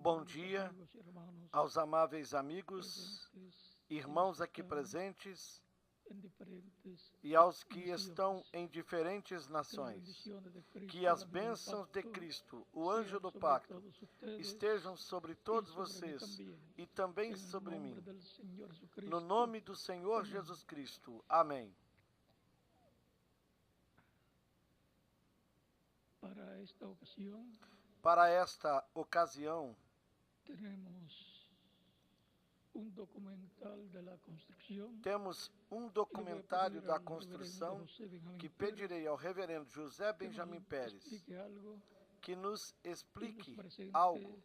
Bom dia aos amáveis amigos, irmãos aqui presentes e aos que estão em diferentes nações. Que as bênçãos de Cristo, o anjo do pacto, estejam sobre todos vocês e também sobre mim. No nome do Senhor Jesus Cristo. Amém. Para esta ocasião, temos um documentário da construção que pedirei ao reverendo José Benjamin Pérez que nos explique algo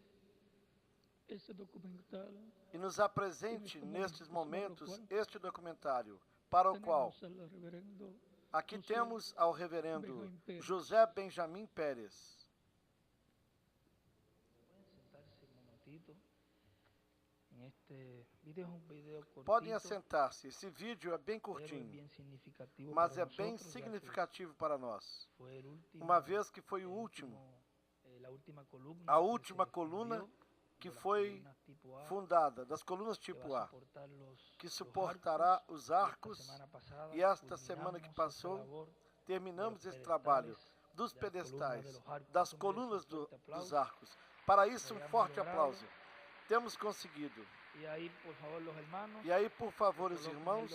e nos apresente nestes momentos este documentário, para o qual aqui temos ao reverendo José Benjamin Pérez. Podem assentar-se. Esse vídeo é bem curtinho, mas é bem significativo para nós, uma vez que foi o último, a última coluna que foi fundada, das colunas tipo A, que suportará os arcos, e esta semana que passou, terminamos esse trabalho dos pedestais, das colunas dos arcos. Para isso, um forte aplauso. Temos conseguido. E aí, por favor, os irmãos,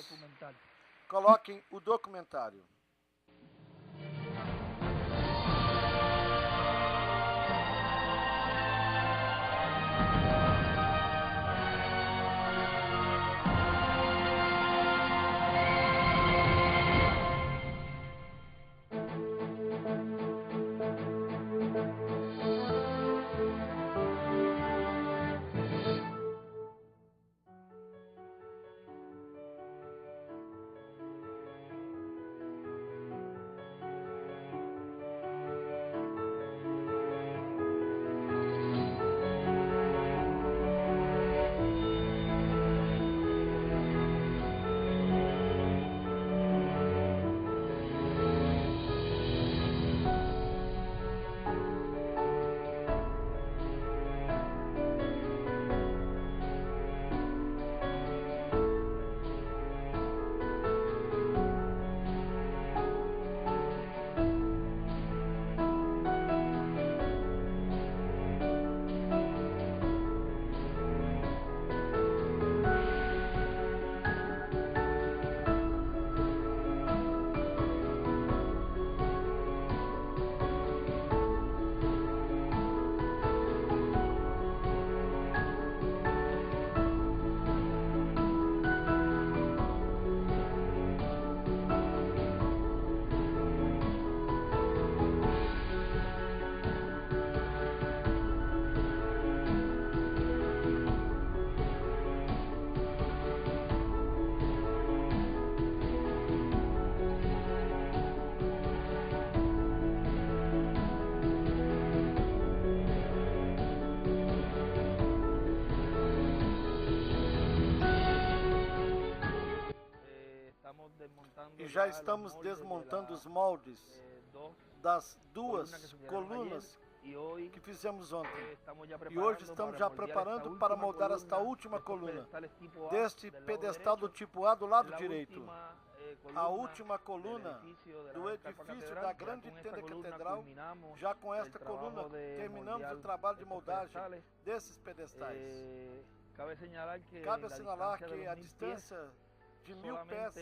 coloquem o documentário. E já estamos desmontando os moldes das duas colunas que fizemos ontem. E hoje estamos já preparando para moldar esta última coluna deste pedestal do tipo A do lado direito. A última coluna do edifício da grande tenda catedral. Já com esta coluna terminamos o trabalho de moldagem desses pedestais. Cabe assinalar que a distância de 1000 pés,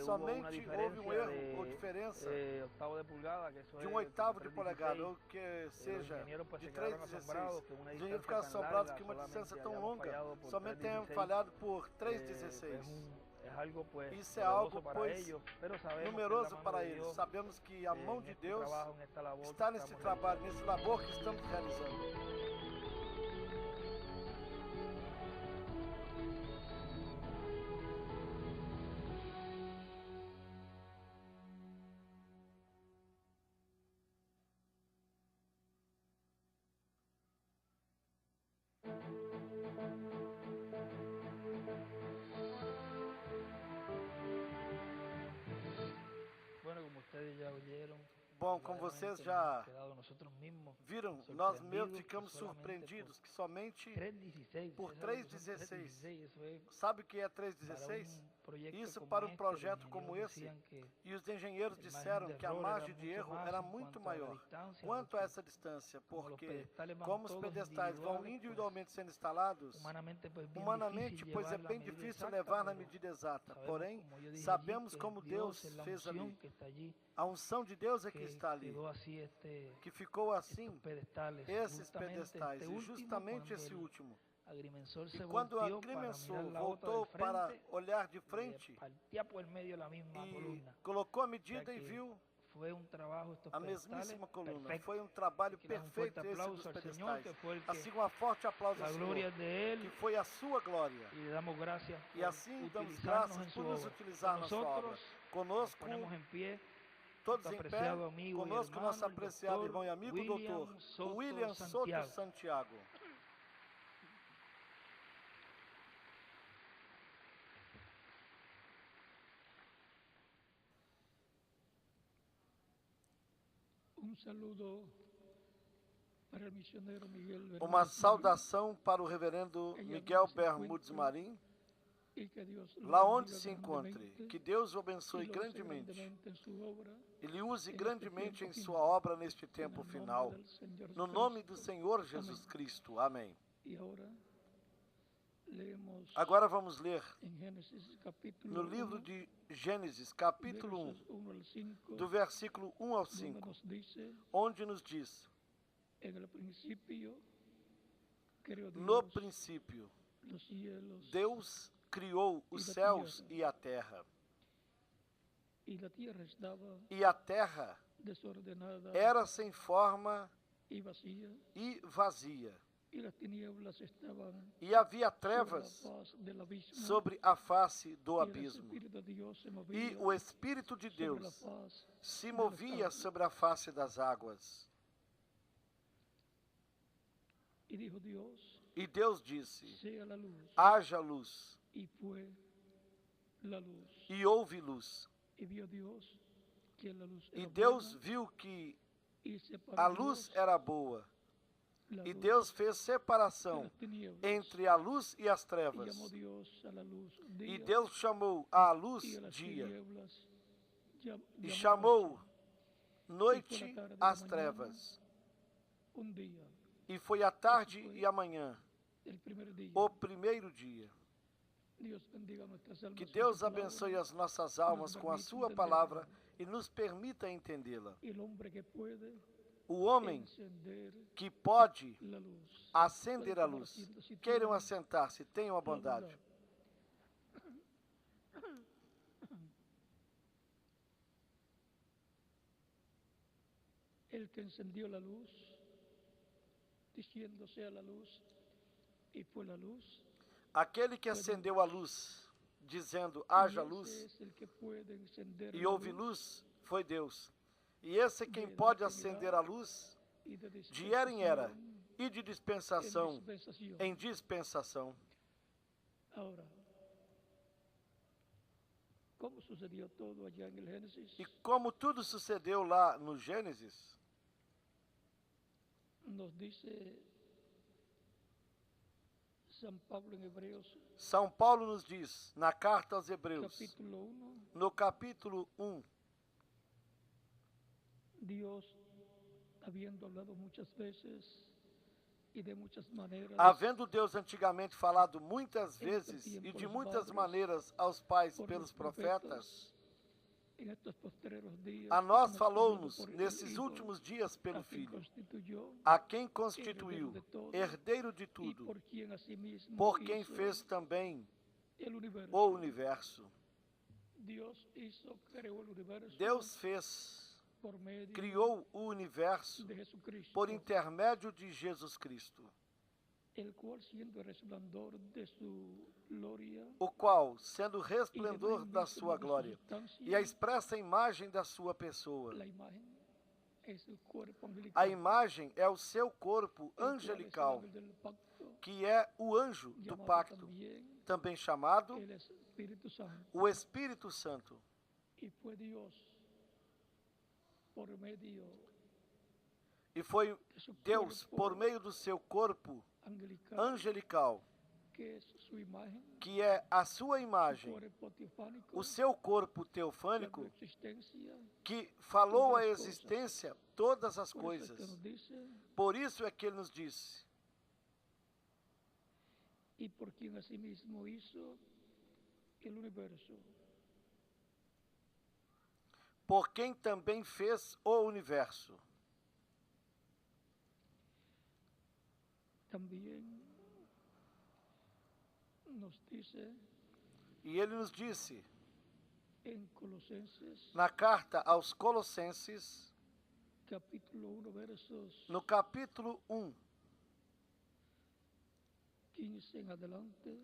somente houve um erro ou diferença de 1/8 de polegada, ou que seja de 3,16. Os engenheiros ficaram assombrados que uma distância tão longa somente tenha falhado por 3,16. Isso é algo, pois, numeroso para eles. Sabemos que a mão de Deus está nesse trabalho, nesse labor que estamos realizando. Bom, como vocês já viram, nós mesmos ficamos surpreendidos que somente por 3,16. Sabe o que é 3,16? Isso para um projeto como esse. E os engenheiros disseram que a margem de erro era muito maior. Quanto a essa distância, porque como os pedestais vão individualmente sendo instalados, humanamente, pois é bem difícil levar na medida exata. Porém, sabemos como Deus fez ali. A unção de Deus é que está ali, que ficou assim, esses pedestais, e justamente esse último. E quando o agrimensor voltou para olhar de frente e colocou a medida e viu a mesmíssima coluna, foi um trabalho perfeito esse dos pedestais. Assim, um forte aplauso ao Senhor, que foi a sua glória. E assim damos graças por nos utilizar na sua obra. Conosco, todos em pé, conosco nosso apreciado irmão e amigo, doutor William Soto Santiago. Uma saudação para o reverendo Miguel Bermudes Marim, lá onde se encontre. Que Deus o abençoe grandemente. Ele use grandemente em sua obra neste tempo final. No nome do Senhor Jesus Cristo. Amém. Agora vamos ler no livro de Gênesis, capítulo 1, do versículo 1 ao 5, onde nos diz: no princípio, Deus criou os céus e a terra. E a terra era sem forma e vazia. E havia trevas sobre a face do abismo. E o Espírito de Deus se movia sobre a face das águas. E Deus disse: haja luz. E houve luz. E Deus viu que a luz era boa. E Deus fez separação entre a luz e as trevas. E Deus chamou a luz dia. E chamou noite às trevas. E foi a tarde e a manhã, o primeiro dia. Que Deus abençoe as nossas almas com a sua palavra e nos permita entendê-la. O homem que pode acender a luz. Queiram assentar-se, tenham a bondade. El que encendió la luz, diciendo sea la luz, y fue la luz. Aquele que acendeu a luz, dizendo haja luz, e houve luz, foi Deus. E esse é quem pode acender a luz de era em era e de dispensação em dispensação. E como tudo sucedeu lá no Gênesis, São Paulo nos diz, na carta aos Hebreus, no capítulo 1, havendo Deus antigamente falado muitas vezes e de muitas maneiras aos pais pelos profetas, a nós falou-nos nesses últimos dias pelo Filho, a quem constituiu herdeiro de tudo, por quem fez também o universo. Deus criou o universo por intermédio de Jesus Cristo, o qual, sendo o resplendor da sua glória e a expressa imagem da sua pessoa, a imagem é o seu corpo angelical, que é o anjo do pacto, também chamado o Espírito Santo. por medio E foi de su Deus, cuerpo por meio do seu corpo angelical, que es su imagen, que é a sua su imagem, cuerpo teofánico, o seu corpo que teofânico, abrió existencia. que falou Todas à as existência todas as Por eso es que coisas. nos dice, Por isso é que ele nos disse, y por quien asimismo hizo el universo, por quem também fez o universo. también nos dice E ele nos disse, en Colosenses, na carta aos Colossenses, capítulo 1, versos no capítulo 1, 15 en adelante,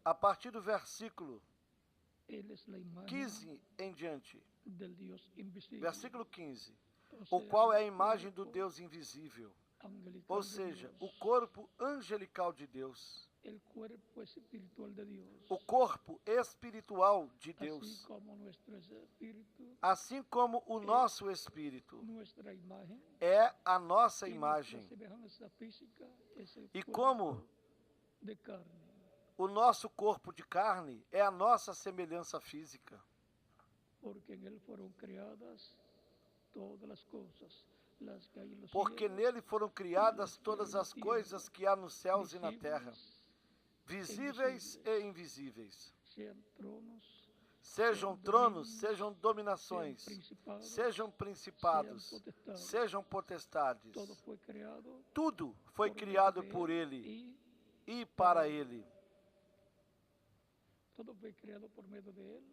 a partir do versículo Él es la imagen 15 em diante, del Dios invisible, versículo 15, o o sea, qual é a el imagem do cuerpo Deus invisível, angelical ou de seja, Dios, o corpo angelical de Deus, el cuerpo espiritual de Dios, o corpo espiritual de así Deus, como nuestro espíritu, assim como o nosso espírito nuestra imagen, é a nossa y nuestra imagem, semejanza física es el e cuerpo como de carne. o nosso corpo de carne é a nossa semelhança física, Porque en Él fueron creadas todas las cosas, las que hay en los porque cielos, nele foram criadas todas as coisas que há nos céus e na terra, visibles visíveis e invisíveis, sean tronos, sejam tronos, sejam dominações, sejam principados, sejam potestades. todo fue creado Tudo foi por medio criado de por Él ele e para ele. todo fue creado por medio de Él,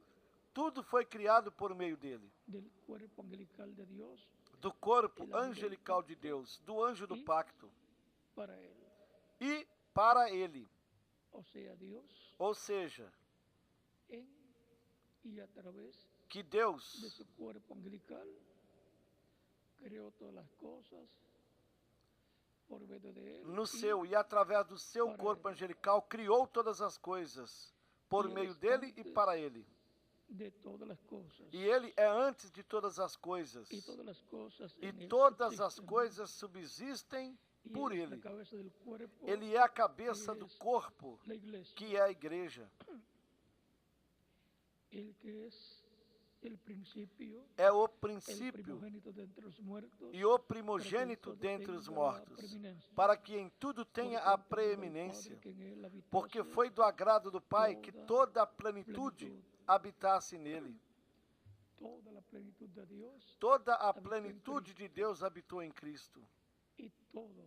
Tudo foi criado por meio dele, del cuerpo angelical de Dios, do corpo angelical de Deus, do anjo do pacto, para Él. e para ele. O sea, Dios Ou seja, en y a través que de Deus, su cuerpo angelical creó todas las cosas por medio de Él. no seu e através do seu para corpo ele. angelical, criou todas as coisas por E ele meio está dele e antes para ele. de todas las cosas. E ele é antes de todas as coisas. Y todas las cosas E en Él todas as subsisten. coisas subsistem Y por Él es la ele. cabeza del cuerpo, Ele é a cabeça do corpo, la iglesia. que é a igreja. El que es el principio, É o el princípio primogénito de entre los muertos, e o primogênito dentre os mortos, para que em tudo tenha a preeminência, porque foi do agrado do Pai que toda a plenitude habitasse nele. toda la plenitud de Dios Toda a plenitude de Deus habitou em Cristo. y todo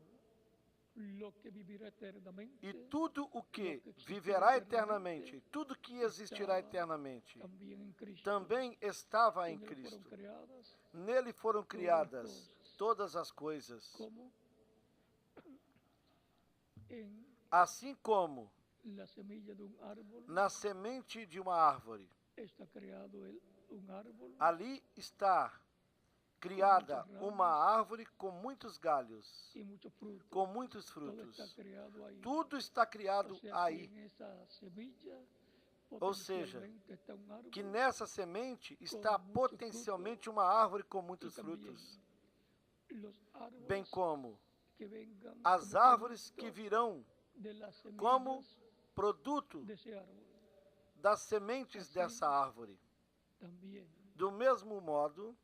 lo que vivirá eternamente E tudo o que viverá eternamente, tudo que existirá eternamente, también en Cristo. também estava em En Él fueron Cristo. creadas Nele foram criadas todas as coisas, como en assim como la semilla de un árbol na semente de uma árvore. está creado un árbol Ali está criada uma árvore com muitos galhos, y muchos frutos. com muitos Todo frutos. está creado ahí. Tudo está O criado sea, que aí. en esa semilla Ou seja, potencialmente está un árbol que nessa semente está potencialmente uma árvore com muitos y también frutos, los árboles bem como que vengan as como árvores que producto virão de las semillas como produto de ese árbol. das sementes dessa árvore. También Do mesmo modo,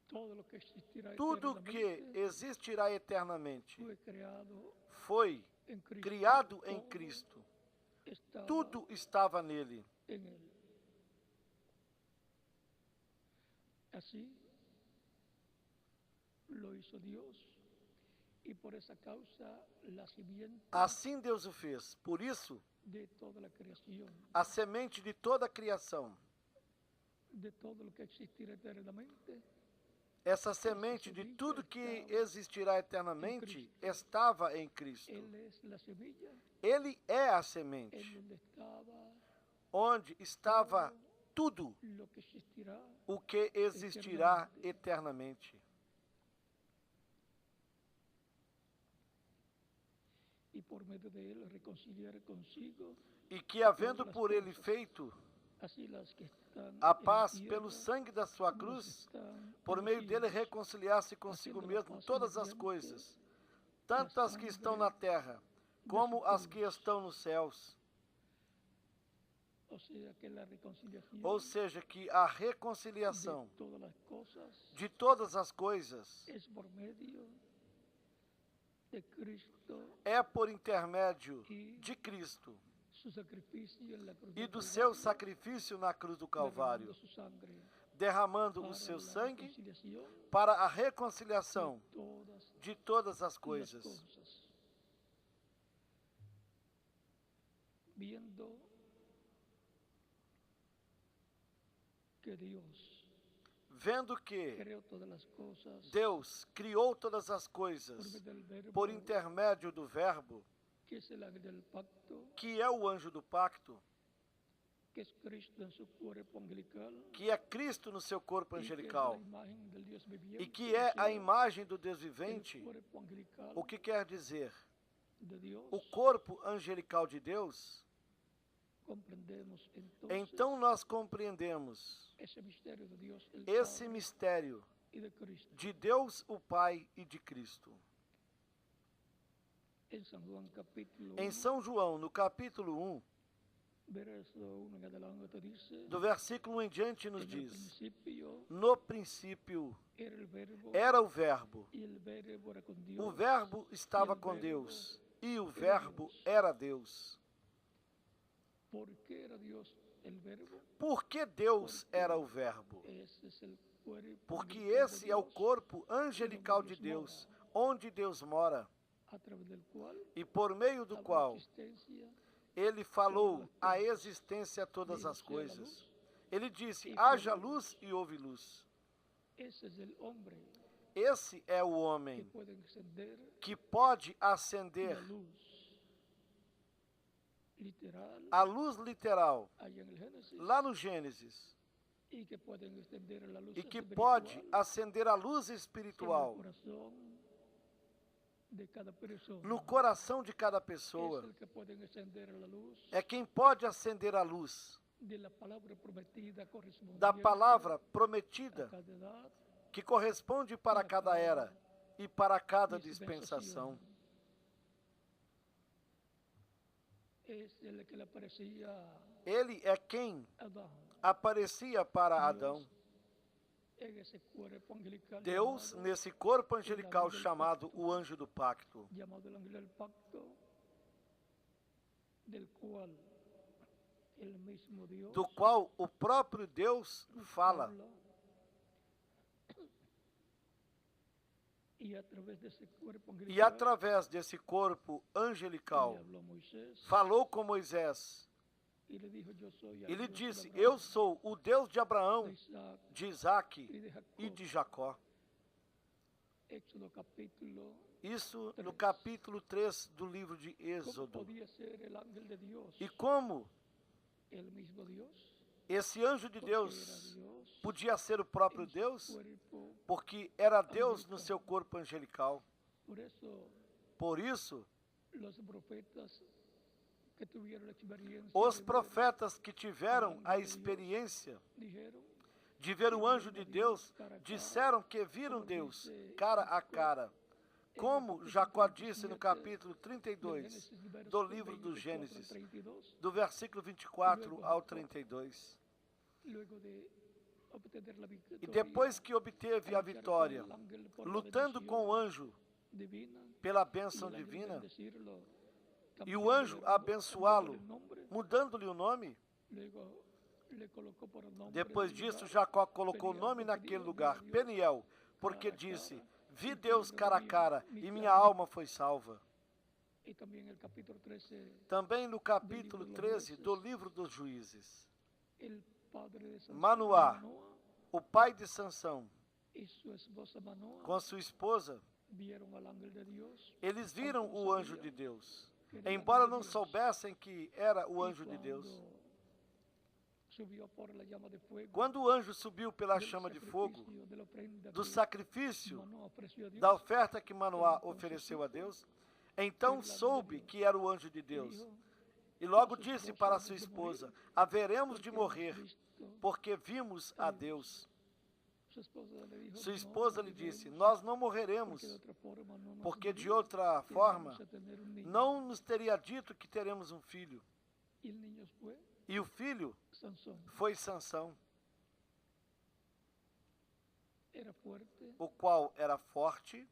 todo lo que existirá tudo que eternamente existirá eternamente fue creado foi en Cristo. criado em Todo Cristo. estaba Tudo estava nele. en Él. Así lo hizo Dios y por esa causa la simiente Assim Deus o fez. Por isso, de toda la creación, a semente de toda a criação, de todo lo que existirá eternamente, essa semente de tudo que existirá eternamente, estava em Cristo. Él es la semilla, Ele é a en semente, donde estaba onde estava tudo lo que existirá, o que existirá eternamente. y por medio de Él reconciliar consigo E que, havendo por ele feito a paz pelo sangue da sua cruz, por meio dele reconciliar-se consigo mesmo todas as coisas, tanto as que estão na terra, como as que estão nos céus. Ou seja, que a reconciliação de todas as coisas é por intermédio de Cristo e do seu sacrifício na cruz do Calvário, derramando o seu sangue para a reconciliação de todas as coisas. Vendo que Deus criou todas as coisas por intermédio do Verbo, que é o anjo do pacto, que é Cristo no seu corpo angelical, e que é a imagem do Deus vivente, o que quer dizer? O corpo angelical de Deus. Então nós compreendemos esse mistério de Deus o Pai e de Cristo. Em São João, no capítulo 1, do versículo 1 em diante, nos diz: no princípio era o Verbo, o Verbo estava com Deus, e o Verbo era Deus. Por que Deus era o Verbo? Porque esse é o corpo angelical de Deus, onde Deus mora, e por meio do qual Ele falou a existência a todas as coisas. Ele disse: haja luz e houve luz. Esse é o homem que pode acender a luz literal, lá no Gênesis, e que pode acender a luz espiritual no coração de cada pessoa. É quem pode acender a luz da palavra prometida, que corresponde para cada era e para cada dispensação. Ele é quem aparecia para Adão. Deus, nesse corpo angelical chamado o anjo do pacto, do qual o próprio Deus fala. E através desse corpo angelical, falou com Moisés. Ele disse: eu sou o Deus de Abraão, de Isaque e de Jacó. Isso no capítulo 3 do livro de Êxodo. E como esse anjo de Deus podia ser o próprio Deus? Porque era Deus no seu corpo angelical. Por isso, os profetas que tiveram a experiência de ver o anjo de Deus disseram que viram Deus cara a cara, como Jacó disse no capítulo 32 do livro do Gênesis, do versículo 24 ao 32. E depois que obteve a vitória, lutando com o anjo pela bênção divina, e o anjo abençoá-lo, mudando-lhe o nome, depois disso Jacó colocou o nome naquele lugar, Peniel, porque disse: vi Deus cara a cara e minha alma foi salva. Também no capítulo 13 do livro dos Juízes, Manoá, o pai de Sansão, com sua esposa, eles viram o anjo de Deus, embora não soubessem que era o anjo de Deus. Quando o anjo subiu pela chama de fogo do sacrifício, da oferta que Manoá ofereceu a Deus, então soube que era o anjo de Deus. E logo disse para sua esposa: haveremos de morrer, porque vimos a Deus. Sua esposa lhe disse: nós não morreremos, porque de outra forma não nos teria dito que teremos um filho. E o filho foi Sansão, o qual era forte,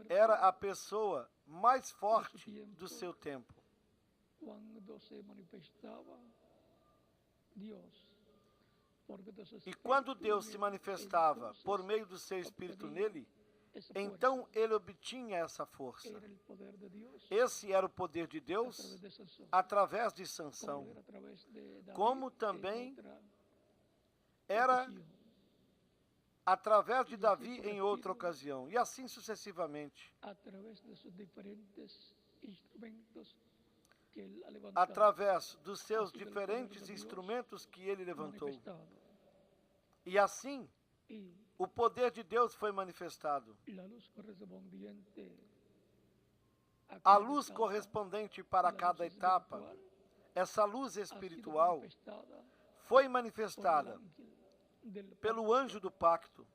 era a pessoa mais forte do seu tempo. E quando Deus se manifestava por meio do seu Espírito nele, então ele obtinha essa força. Esse era o poder de Deus através de Sansão, como também era através de Davi em outra ocasião, e assim sucessivamente. Através dos seus diferentes instrumentos que ele levantou. E assim, o poder de Deus foi manifestado. A luz correspondente para cada etapa, essa luz espiritual, foi manifestada pelo anjo do pacto,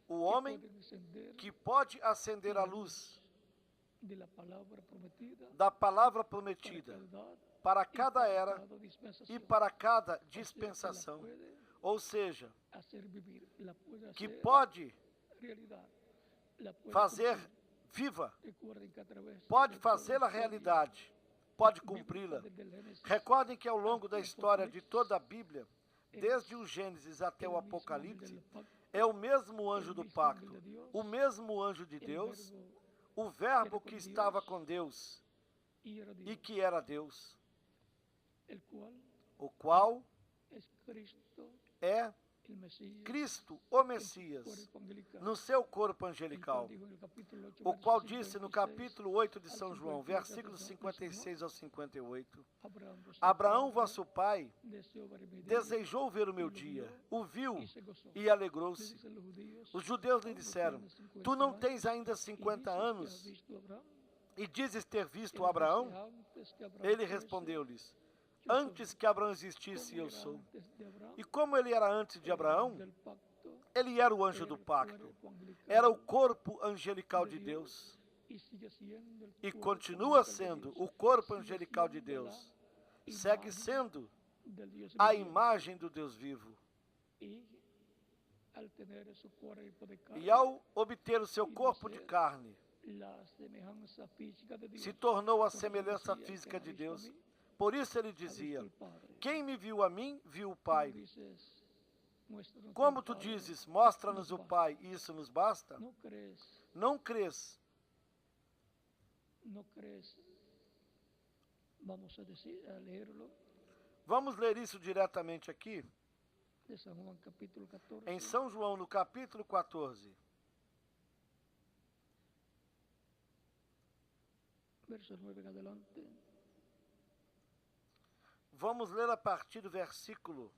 o homem que pode acender a luz da palavra prometida para cada era e para cada dispensação, ou seja, que pode fazer viva, pode fazê-la realidade, pode cumpri-la. Recordem que ao longo da história de toda a Bíblia, desde o Gênesis até o Apocalipse, é o mesmo anjo do pacto, o mesmo anjo de Deus, o verbo que estava com Deus e que era Deus, o qual é Cristo, o Messias, no seu corpo angelical, o qual disse no capítulo 8 de São João, versículos 56 ao 58, Abraão, vosso pai, desejou ver o meu dia, o viu e alegrou-se. Os judeus lhe disseram: tu não tens ainda 50 anos e dizes ter visto Abraão? Ele respondeu-lhes: antes que Abraão existisse, eu sou. E como ele era antes de Abraão, ele era o anjo do pacto, era o corpo angelical de Deus, e continua sendo o corpo angelical de Deus, segue sendo a imagem do Deus vivo. E ao obter o seu corpo de carne, se tornou a semelhança física de Deus. Por isso ele dizia: quem me viu a mim, viu o Pai. Como tu dizes, mostra-nos o Pai, e isso nos basta? Não crês? Vamos ler isso diretamente aqui? Em São João, no capítulo 14. Verso 9 em adelante. Vamos ler a partir do versículo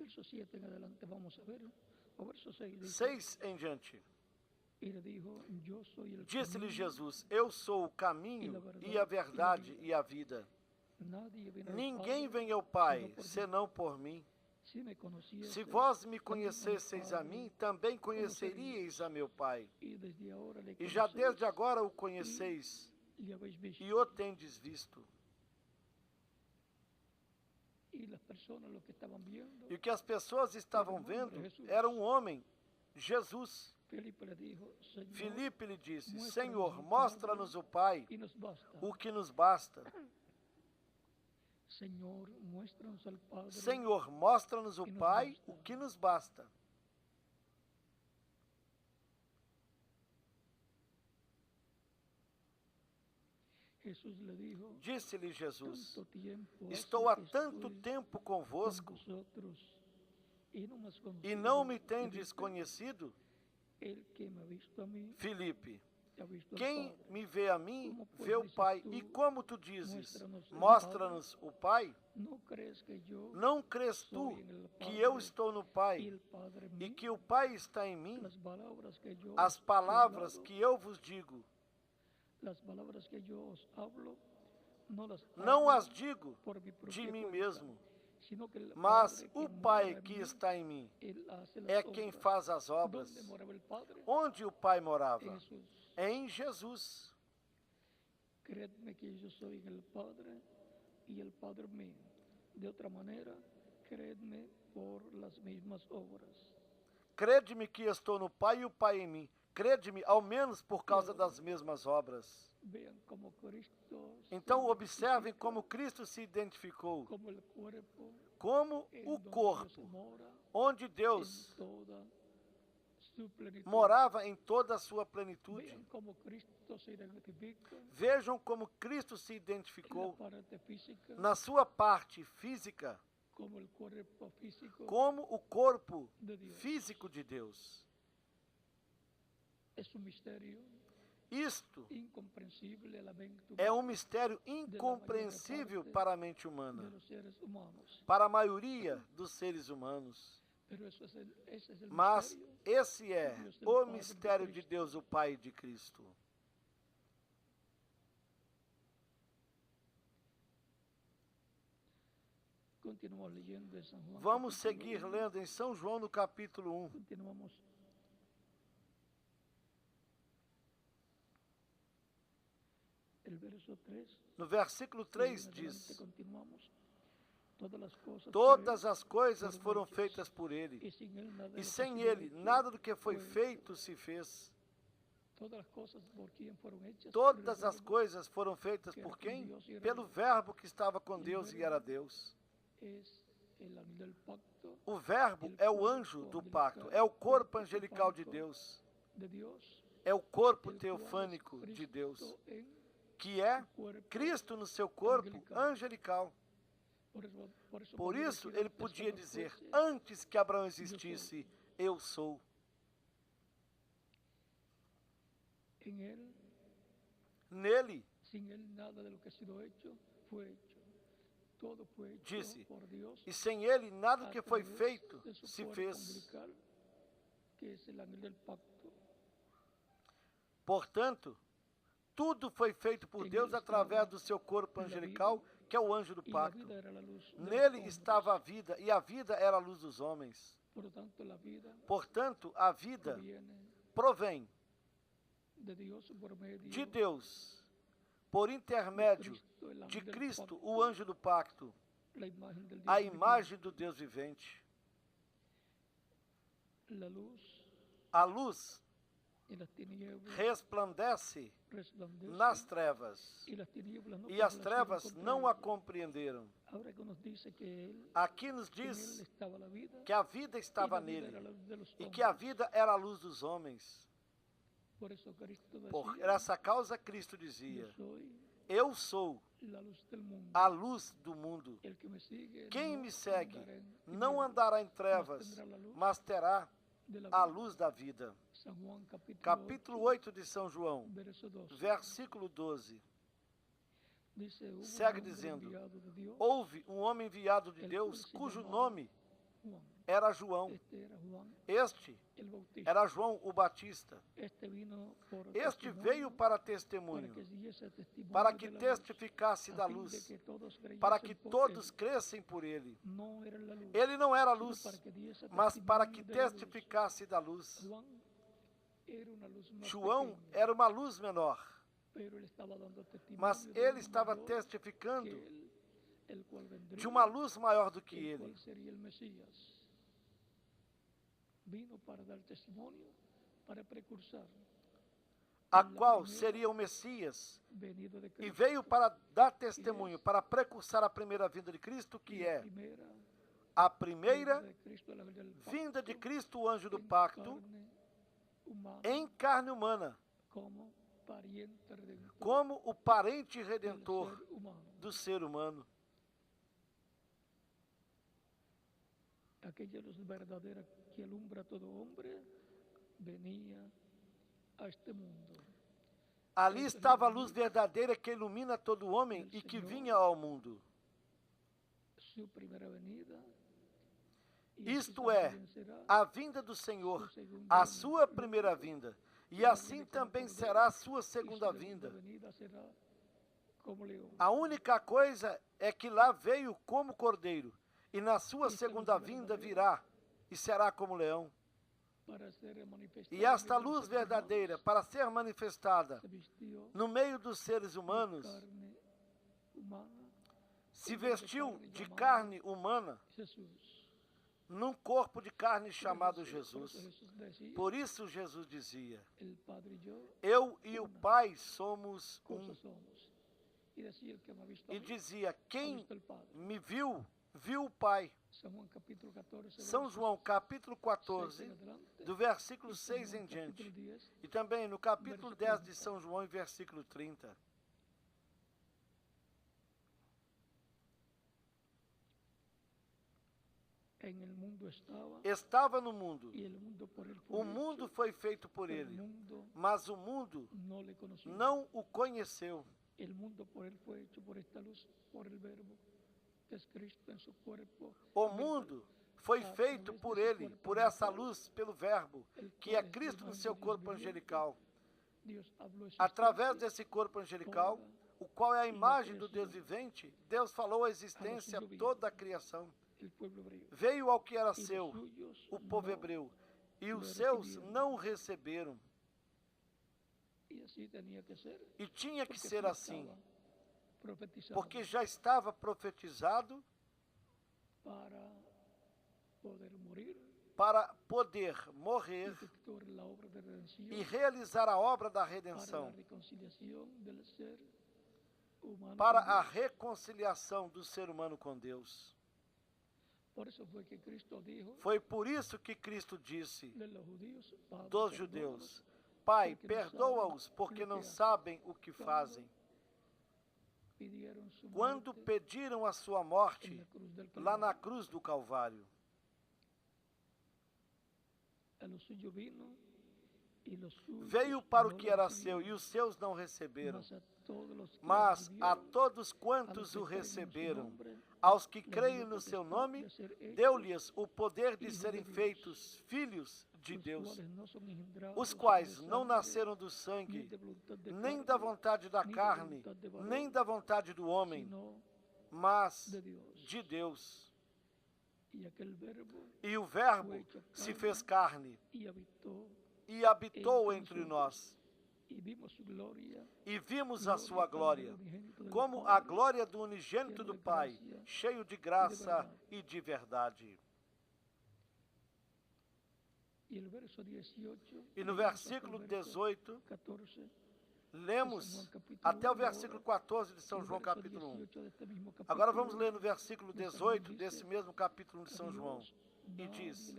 7 em adelante, vamos a ver. O verso 6 em diante. Disse-lhe Jesus: eu sou o caminho e a verdade e a vida. Ninguém vem ao Pai senão por mim. Se vós me conhecesseis a mim, também conheceríeis a meu Pai. E já desde agora o conheceis e o tendes visto. E o que as pessoas estavam vendo era um homem, Jesus. Filipe lhe disse: Senhor, mostra-nos o Pai, o que nos basta. Senhor, mostra-nos o Pai, o que nos basta. Disse-lhe Jesus: estou há tanto tempo convosco e não me tendes conhecido? Filipe, Quem me vê a mim, vê o Pai. E como tu dizes, mostra-nos o Pai? Não crês tu que eu estou no Pai e que o Pai está em mim? As palavras que eu vos digo, não as digo de mim mesmo, mas o Pai que está em mim é quem faz as obras. Onde o Pai morava? Em Jesus. Creedme que yo soy en el Padre y el Padre mío. De otra manera, creedme por las mismas obras. Crede-me que estou no Pai e o Pai em mim. Crede-me, ao menos por causa das mesmas obras. Então, observem como Cristo se identificou como o corpo, onde Deus morava em toda a sua plenitude. Vejam como Cristo se identificou na sua parte física, como o corpo físico de Deus. Isto é um mistério incompreensível para a mente humana, para a maioria dos seres humanos. Mas esse é o mistério de Deus, o Pai de Cristo. Vamos seguir lendo em São João no capítulo 1. No versículo 3 diz: todas as coisas foram feitas por Ele, e sem Ele nada do que foi feito se fez. Todas as coisas foram feitas por quem? Pelo Verbo que estava com Deus e era Deus. O Verbo é o anjo do pacto, é o corpo angelical de Deus, é o corpo teofânico de Deus, que é Cristo no seu corpo angelical. Por isso, ele podia dizer, antes que Abraão existisse, eu sou. Nele, disse, e sem ele, nada do que foi feito se fez. Portanto, tudo foi feito por Deus através do seu corpo angelical, que é o anjo do pacto. Nele estava a vida, e a vida era a luz dos homens. Portanto, a vida provém de Deus, por intermédio de Cristo, o anjo do pacto, a imagem do Deus vivente. A luz resplandece nas trevas, e as trevas não a compreenderam. Aqui nos diz que a vida estava nele, e que a vida era a luz dos homens. Por essa causa Cristo dizia, eu sou a luz do mundo. Quem me segue não andará em trevas, mas terá a luz da vida. Capítulo 8 de São João, versículo 12. Segue dizendo, houve um homem enviado de Deus, cujo nome era João. Este era João o Batista. Este veio para testemunho, para que testificasse da luz, para que todos crescem por ele. Ele não era luz, mas para que testificasse da luz. João era uma luz menor, mas ele estava testificando de uma luz maior do que ele. A qual seria o Messias, e veio para dar testemunho, para precursar a primeira vinda de Cristo, que é a primeira vinda de Cristo, o anjo do pacto, em carne humana, como o parente redentor do ser humano. Aquella luz verdadeira que alumbra todo hombre venía a este mundo. Ali estava a luz verdadeira que ilumina todo homem e que vinha ao mundo. Isto é, a vinda do Senhor, a sua primeira vinda, e assim também será a sua segunda vinda. A única coisa é que lá veio como cordeiro, e na sua segunda vinda virá, e será como leão. E esta luz verdadeira, para ser manifestada no meio dos seres humanos, se vestiu de carne humana, num corpo de carne chamado Jesus. Por isso Jesus dizia, eu e o Pai somos um. E dizia, quem me viu, viu o Pai. São João, capítulo 14, do versículo 6 em diante. E também no capítulo 10 de São João, em versículo 30. Estava no mundo. O mundo foi feito por ele, mas o mundo não o conheceu. O mundo foi feito por ele, por essa luz, pelo Verbo, que é Cristo no seu corpo angelical. Através desse corpo angelical, o qual é a imagem do Deus vivente, Deus falou a existência a toda a criação. Veio ao que era seu, o povo hebreu, e os seus não o receberam. E tinha que ser assim, porque já estava profetizado para poder morrer e realizar a obra da redenção, para a reconciliação do ser humano com Deus. Foi por isso que Cristo disse dos judeus, Pai, perdoa-os, porque não sabem o que fazem. Quando pediram a sua morte, lá na cruz do Calvário. Veio para o que era seu, e os seus não receberam. Mas a todos quantos o receberam, aos que creem no seu nome, deu-lhes o poder de serem feitos filhos de Deus, os quais não nasceram do sangue, nem da vontade da carne, nem da vontade do homem, mas de Deus. E o Verbo se fez carne e habitou entre nós. E vimos a sua glória, como a glória do unigênito do Pai, cheio de graça e de verdade. E no versículo 18, lemos até o versículo 14 de São João, capítulo 1. Agora vamos ler no versículo 18 desse mesmo capítulo de São João. E diz,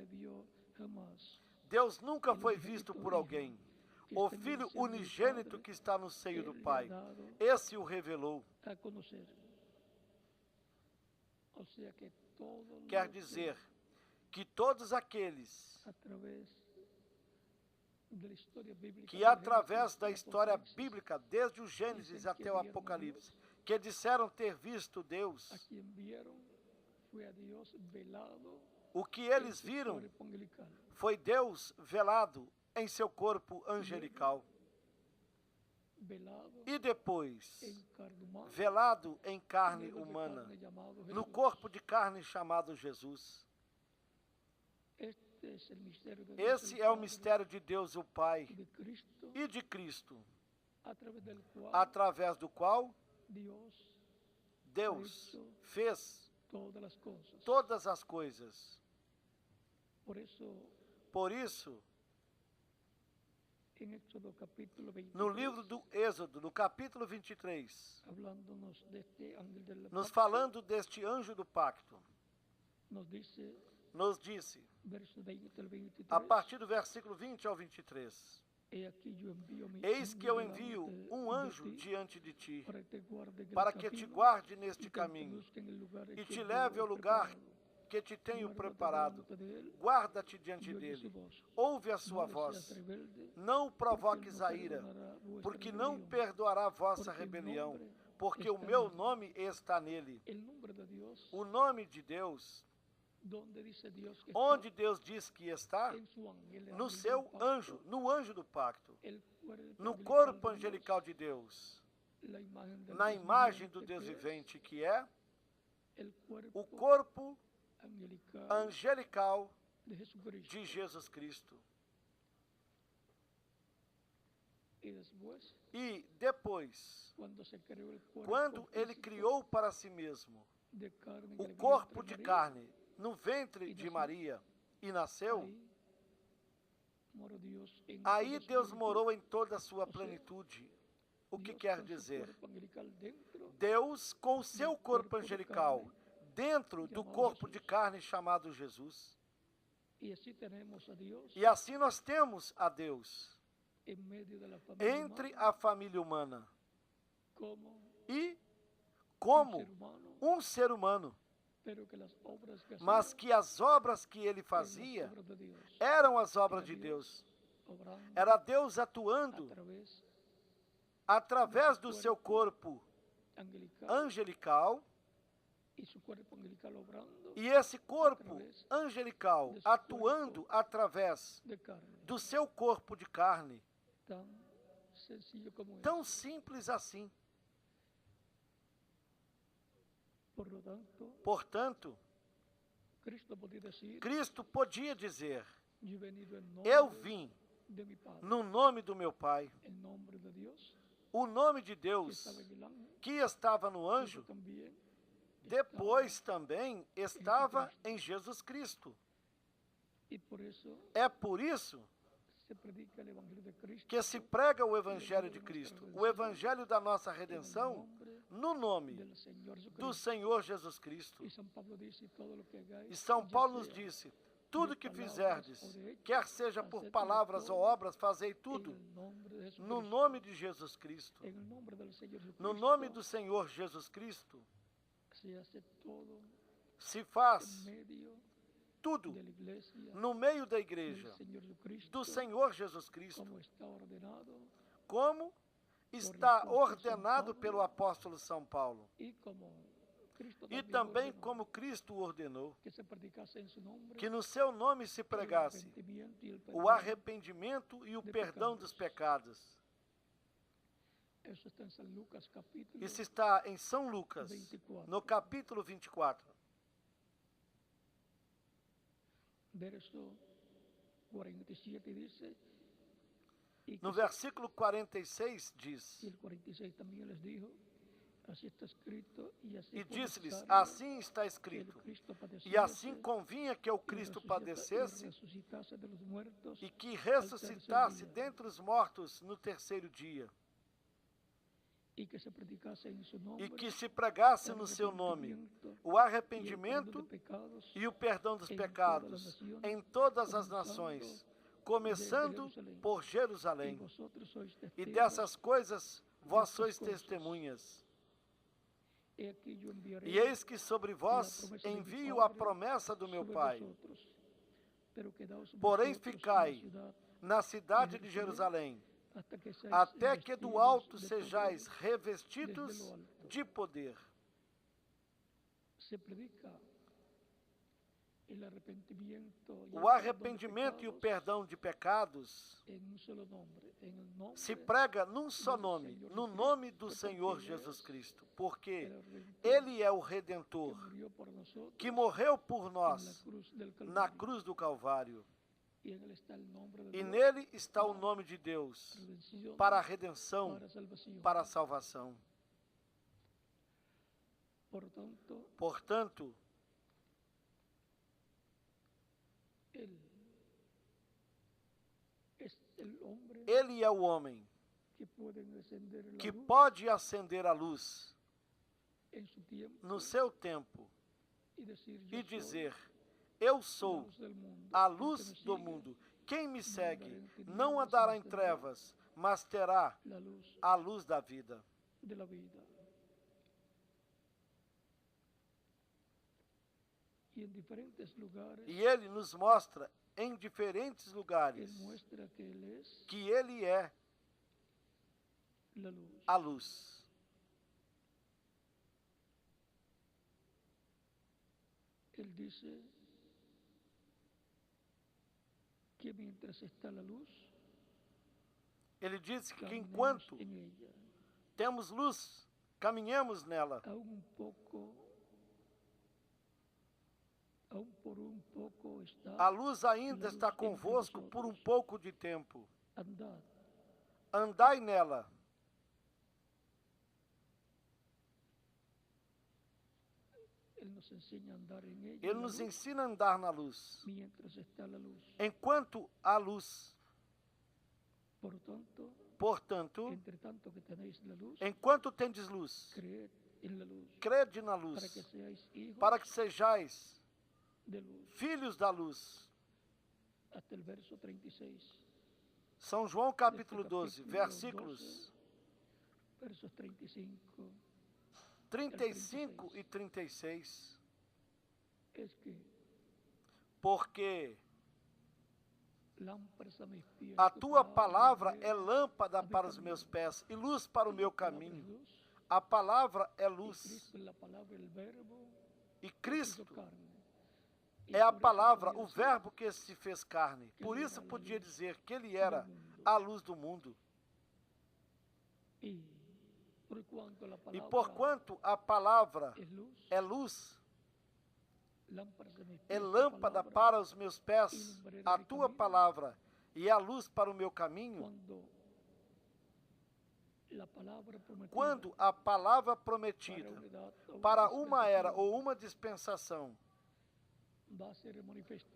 Deus nunca foi visto por alguém. O Filho unigênito que está no seio do Pai, esse o revelou. Quer dizer que todos aqueles que através da história bíblica, desde o Gênesis até o Apocalipse, que disseram ter visto Deus, o que eles viram foi Deus velado em seu corpo angelical. E depois, velado em carne humana, no corpo de carne chamado Jesus. Esse é o mistério de Deus o Pai e de Cristo, através do qual Deus fez todas as coisas. Por isso, no livro do Êxodo, no capítulo 23, nos falando deste anjo do pacto, nos disse, a partir do versículo 20 ao 23, eis que eu envio um anjo diante de ti, para que te guarde neste caminho, e te leve ao lugar que te tenho preparado. Guarda-te diante dele. Ouve a sua voz. Não o provoques a ira, porque não perdoará a vossa rebelião, porque o meu nome está nele. O nome de Deus, onde Deus diz que está? No seu anjo, no anjo do pacto, no corpo angelical de Deus, na imagem do Deus vivente, que é o corpo angelical de Jesus Cristo. E depois, quando ele criou para si mesmo o corpo de carne no ventre de Maria e nasceu, aí Deus morou em toda a sua plenitude. O que quer dizer? Deus com o seu corpo angelical dentro do corpo de carne chamado Jesus. E assim nós temos a Deus entre a família humana e como um ser humano, mas que as obras que ele fazia eram as obras de Deus. Era Deus atuando através do seu corpo angelical, e esse corpo angelical atuando através do seu corpo de carne. Tão simples assim. Portanto, Cristo podia dizer: eu vim no nome do meu Pai. O nome de Deus que estava no anjo, depois também estava em Jesus Cristo. É por isso que se prega o Evangelho de Cristo, o Evangelho da nossa redenção, no nome do Senhor Jesus Cristo. E São Paulo nos disse: tudo que fizerdes, quer seja por palavras ou obras, fazei tudo no nome de Jesus Cristo. No nome do Senhor Jesus Cristo se faz tudo no meio da igreja do Senhor Jesus Cristo, como está ordenado pelo apóstolo São Paulo. E também como Cristo ordenou, que no seu nome se pregasse o arrependimento e o perdão dos pecados. Isso está em São Lucas, no capítulo 24. No versículo 46 diz: e disse-lhes: assim está escrito, e assim convinha que o Cristo padecesse e que ressuscitasse dentre os mortos no terceiro dia, e que se pregasse no seu nome o arrependimento e o perdão dos pecados em todas as nações, começando por Jerusalém. E dessas coisas vós sois testemunhas. E eis que sobre vós envio a promessa do meu Pai. Porém ficai na cidade de Jerusalém, até que do alto sejais revestidos de poder. O arrependimento e o perdão de pecados se prega num só nome, no nome do Senhor Jesus Cristo, porque Ele é o Redentor que morreu por nós na cruz do Calvário. E nele está o nome de Deus para a redenção, para a salvação. Portanto, ele é o homem que pode acender a luz no seu tempo e dizer: eu sou a luz do mundo. Quem me segue não andará em trevas, mas terá a luz da vida. E Ele nos mostra em diferentes lugares que Ele é a luz. Ele diz que mientras está a luz, Ele diz que enquanto temos luz, caminhemos nela. A luz ainda está convosco por um pouco de tempo. Andai nela. Ele nos ensina a andar na luz. Enquanto há luz. Portanto, enquanto tendes luz, crede na luz, para que sejais filhos da luz. São João capítulo 12, versículos 35 e 36. Porque a tua palavra é lâmpada para os meus pés e luz para o meu caminho. A palavra é luz. E Cristo é a palavra, o verbo que se fez carne. Por isso podia dizer que Ele era a luz do mundo. E porquanto a palavra é luz, é lâmpada para os meus pés, a tua palavra, e a luz para o meu caminho, quando a palavra prometida para uma era ou uma dispensação,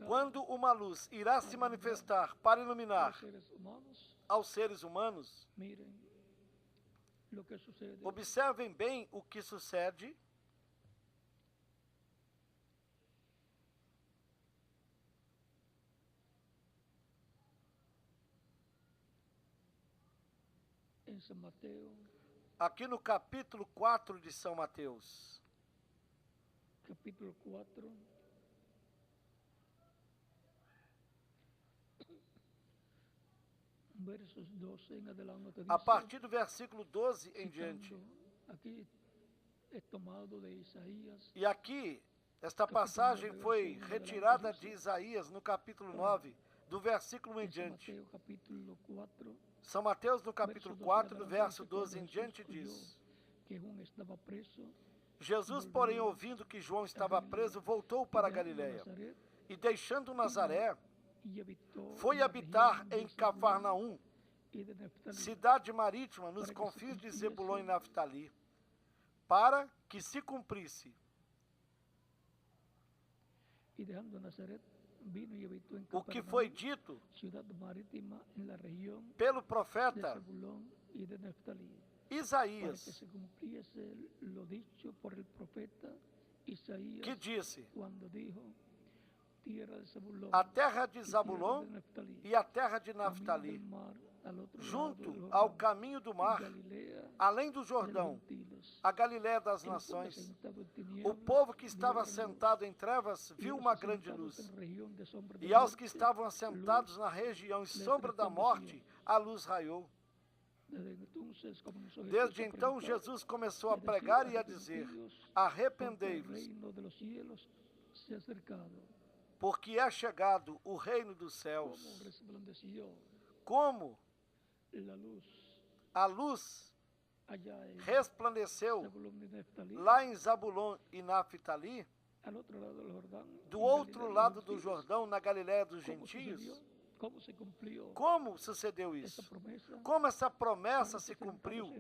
quando uma luz irá se manifestar para iluminar aos seres humanos, observem bem o que sucede. Aqui no capítulo 4 de São Mateus. Capítulo 4. Versos 12 em adelante. A partir do versículo 12 em diante. Aqui é tomado de Isaías. E aqui, esta passagem foi retirada de Isaías no capítulo 9, do versículo em diante. São Mateus, no capítulo 4, do verso 12 em diante, diz: Jesus, porém, ouvindo que João estava preso, voltou para a Galiléia. E deixando Nazaré, foi habitar em Cafarnaum, cidade marítima, nos confins de Zebulon e Naftali, para que se cumprisse o que foi dito pelo profeta Isaías, que disse: a terra de Zabulon e a terra de Naftali, junto ao caminho do mar, além do Jordão, a Galiléia das nações. O povo que estava sentado em trevas viu uma grande luz, e aos que estavam assentados na região em sombra da morte, a luz raiou. Desde então, Jesus começou a pregar e a dizer: arrependei-vos, porque é chegado o reino dos céus. Como a luz resplandeceu lá em Zabulon e Naftali, do outro lado do Jordão, na Galiléia dos gentios. Como sucedeu isso? Como essa promessa se cumpriu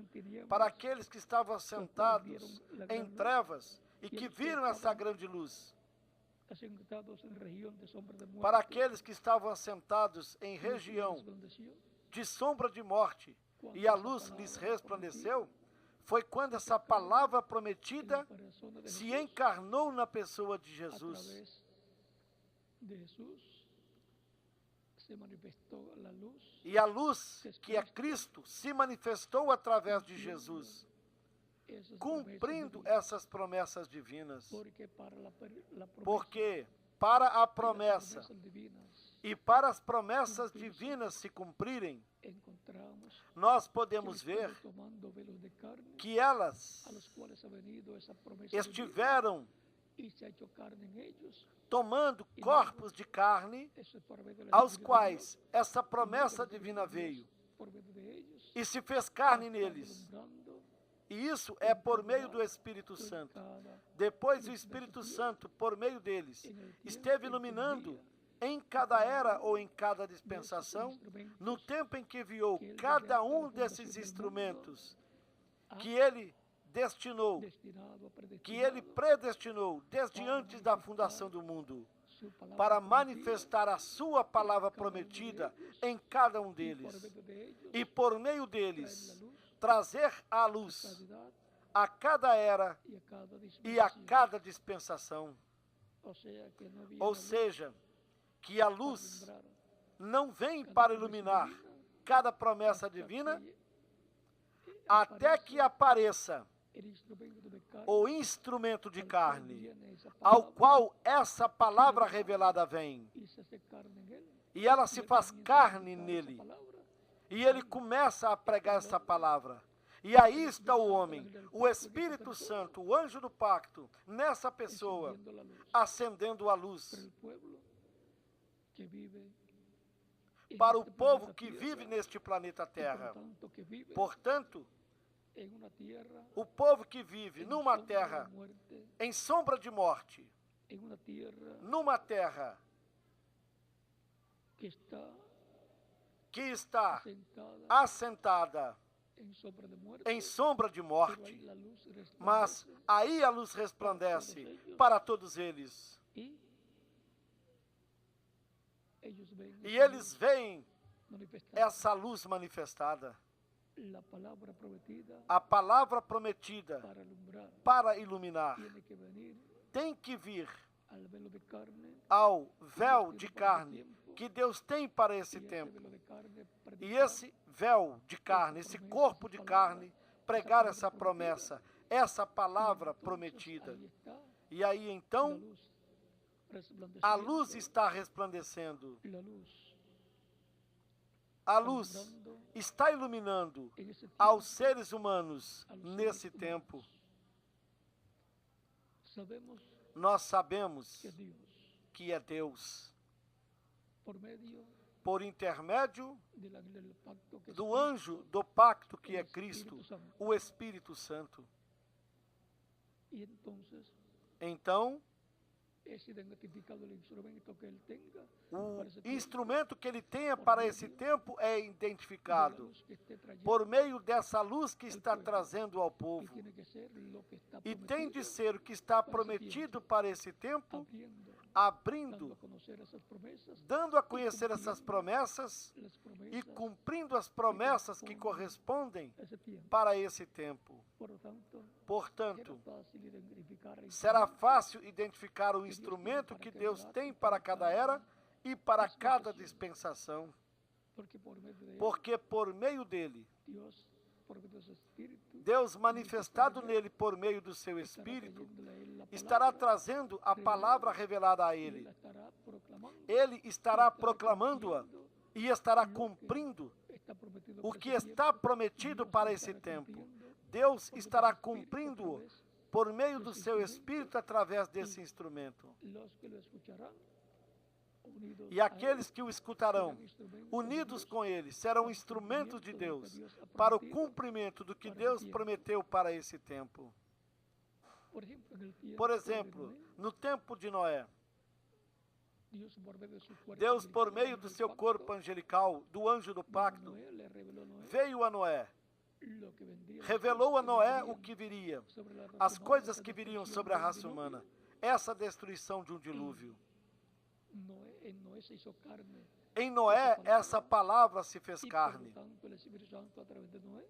para aqueles que estavam sentados em trevas e que viram essa grande luz? Para aqueles que estavam assentados em região de sombra de morte e a luz lhes resplandeceu, foi quando essa palavra prometida se encarnou na pessoa de Jesus. E a luz, que é Cristo, se manifestou através de Jesus. cumprindo essas promessas divinas. Porque para a promessa e para as promessas divinas se cumprirem, nós podemos ver que elas estiveram tomando corpos de carne, aos quais essa promessa divina veio e se fez carne neles. E isso é por meio do Espírito Santo. Depois o Espírito Santo, por meio deles, esteve iluminando em cada era ou em cada dispensação, no tempo em que enviou cada um desses instrumentos que ele destinou, que ele predestinou desde antes da fundação do mundo, para manifestar a sua palavra prometida em cada um deles, e por meio deles trazer à luz a cada era e a cada dispensação. Ou seja, que a luz não vem para iluminar cada promessa divina, até que apareça o instrumento de carne, ao qual essa palavra revelada vem, e ela se faz carne nele, e ele começa a pregar essa palavra. E aí está o homem, o Espírito Santo, o anjo do pacto, nessa pessoa, acendendo a luz para o povo que vive neste planeta Terra. Portanto, o povo que vive numa terra em sombra de morte, numa terra que está assentada em sombra de morte, mas aí a luz resplandece para todos eles. E eles veem essa luz manifestada. A palavra prometida para iluminar tem que vir ao véu de carne que Deus tem para esse tempo. E esse véu de carne, esse corpo de carne, pregar essa promessa, essa palavra prometida. E aí então, a luz está resplandecendo. A luz está iluminando aos seres humanos nesse tempo. Nós sabemos que é Deus, por intermédio do anjo do pacto que é Cristo, o Espírito Santo. Então, o instrumento que ele tenha para esse tempo é identificado por meio dessa luz que está trazendo ao povo. E tem de ser o que está prometido para esse tempo, abrindo, dando a conhecer essas promessas e cumprindo as promessas que correspondem para esse tempo. Portanto, será fácil identificar o instrumento que Deus tem para cada era e para cada dispensação, porque por meio dele, Deus manifestado nele por meio do seu Espírito, estará trazendo a palavra revelada a ele. Ele estará proclamando-a e estará cumprindo o que está prometido para esse tempo. Deus estará cumprindo-o por meio do seu Espírito através desse instrumento. E aqueles que o escutarão, unidos com ele, serão instrumentos de Deus para o cumprimento do que Deus prometeu para esse tempo. Por exemplo, no tempo de Noé, Deus, por meio do seu corpo angelical, do anjo do pacto, veio a Noé, revelou a Noé o que viria, as coisas que viriam sobre a raça humana, essa destruição de um dilúvio. Em Noé, essa palavra se fez carne,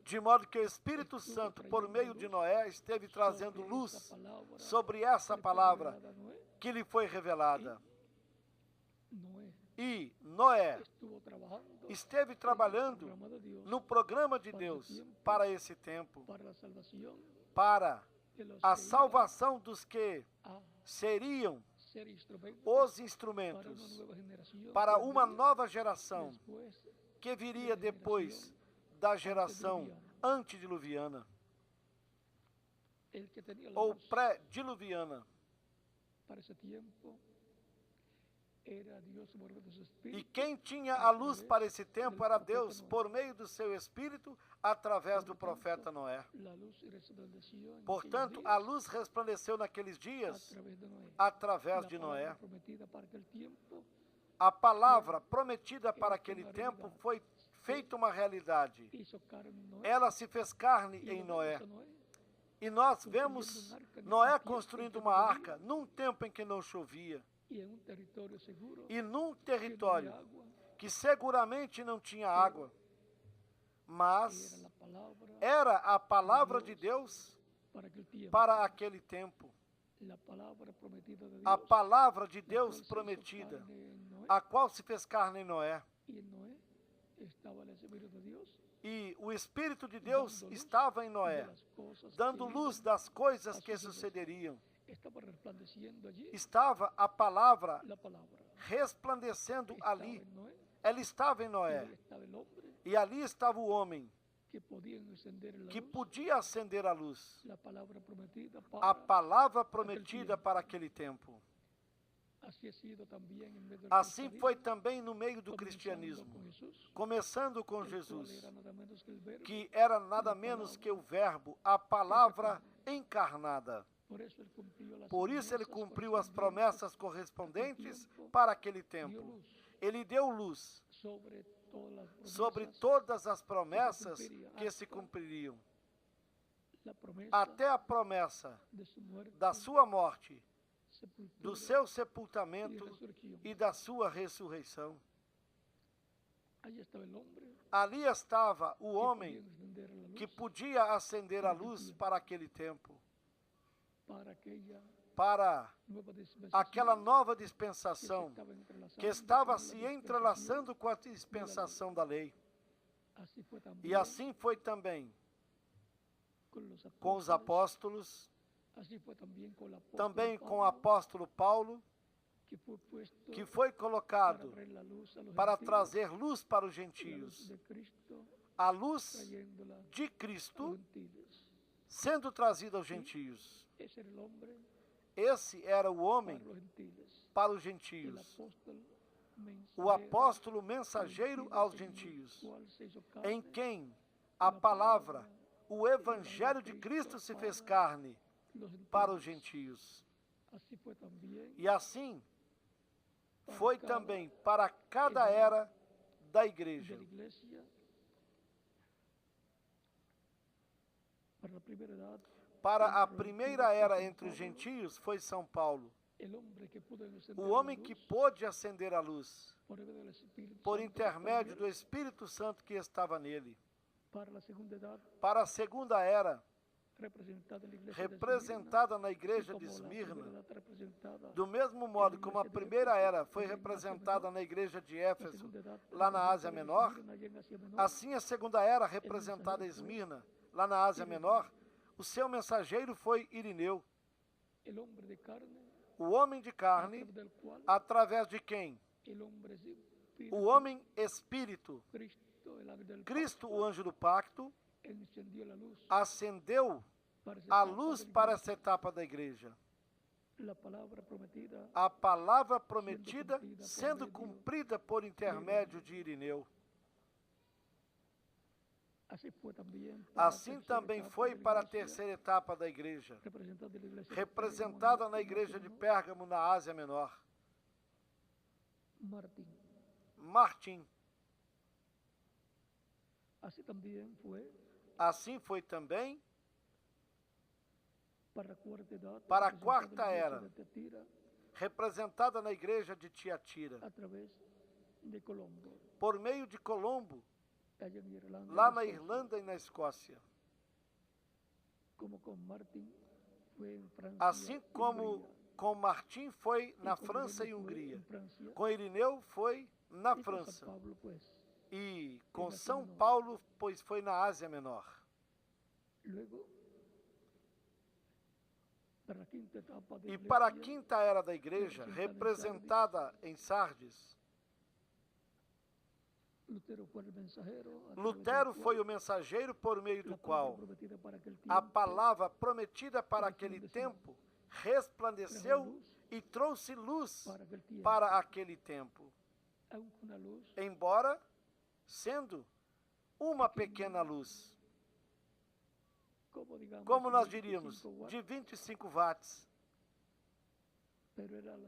de modo que o Espírito Santo, por meio de Noé, esteve trazendo luz sobre essa palavra que lhe foi revelada. E Noé esteve trabalhando no programa de Deus para esse tempo, para a salvação dos que seriam os instrumentos para uma nova geração que viria depois da geração antediluviana ou pré-diluviana. E quem tinha a luz para esse tempo era Deus, por meio do seu Espírito, através do profeta Noé. Portanto, a luz resplandeceu naqueles dias através de Noé. A palavra prometida para aquele tempo foi feita uma realidade. Ela se fez carne em Noé. E nós vemos Noé construindo uma arca num tempo em que não chovia. E num território que seguramente não tinha água, mas era a palavra de Deus para aquele tempo. A palavra de Deus prometida, a qual se fez carne em Noé. E o Espírito de Deus estava em Noé, dando luz das coisas que sucederiam. Estava a palavra resplandecendo ali. Ela estava em Noé. E ali estava o homem que podia acender a luz. A palavra prometida para aquele tempo. Assim foi também no meio do cristianismo, começando com Jesus, que era nada menos que o Verbo, a palavra encarnada. Por isso ele cumpriu as promessas correspondentes para aquele tempo. Ele deu luz sobre todas as promessas que se cumpririam, até a promessa da sua morte, do seu sepultamento e da sua ressurreição. Ali estava o homem que podia acender a luz para aquele tempo, para aquela nova dispensação que estava se entrelaçando com a dispensação da lei. E assim foi também com os apóstolos, também com o apóstolo Paulo, que foi colocado para trazer luz para os gentios, a luz de Cristo sendo trazida aos gentios. Esse era o homem para os gentios, o apóstolo mensageiro aos gentios, em quem a palavra, o evangelho de Cristo se fez carne para os gentios. E assim foi também para cada era da igreja. Para a primeira era entre os gentios foi São Paulo, o homem que pôde acender a luz por intermédio do Espírito Santo que estava nele. Para a segunda era, representada na igreja de Esmirna, do mesmo modo como a primeira era foi representada na igreja de Éfeso, lá na Ásia Menor, assim a segunda era representada em Esmirna, lá na Ásia Menor, o seu mensageiro foi Irineu, o homem de carne, através de quem? O homem espírito, Cristo, o anjo do pacto, acendeu a luz para essa etapa da igreja. A palavra prometida sendo cumprida por intermédio de Irineu. Assim também foi para a terceira etapa da igreja, representada na igreja de Pérgamo, na Ásia Menor. Martim. Assim foi também para a quarta era, representada na igreja de Tiatira, por meio de Colombo, lá na Irlanda e na Escócia. Assim como com Martim foi na França e Hungria, com Irineu foi na França, e com São Paulo, pois foi na Ásia Menor. E para a quinta era da igreja, representada em Sardes, Lutero foi o mensageiro por meio do qual a palavra prometida para aquele tempo resplandeceu e trouxe luz para aquele tempo, embora sendo uma pequena luz, como nós diríamos, de 25 watts.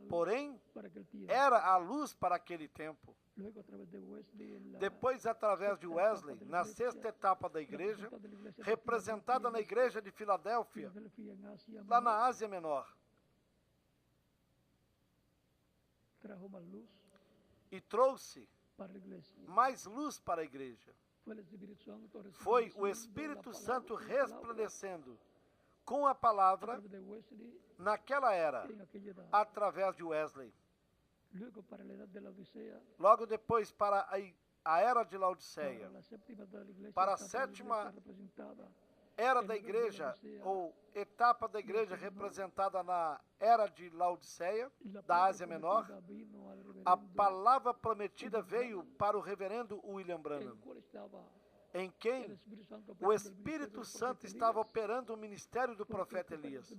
Porém, era a luz para aquele tempo. Depois, através de Wesley, na sexta etapa da igreja, representada na igreja de Filadélfia, lá na Ásia Menor, e trouxe mais luz para a igreja. Foi o Espírito Santo resplandecendo com a palavra naquela era, através de Wesley. Logo depois, para a era de Laodiceia, para a sétima era da igreja, ou etapa da igreja representada na era de Laodiceia, da Ásia Menor, a palavra prometida veio para o reverendo William Branham, em quem o Espírito Santo estava operando o ministério do profeta Elias.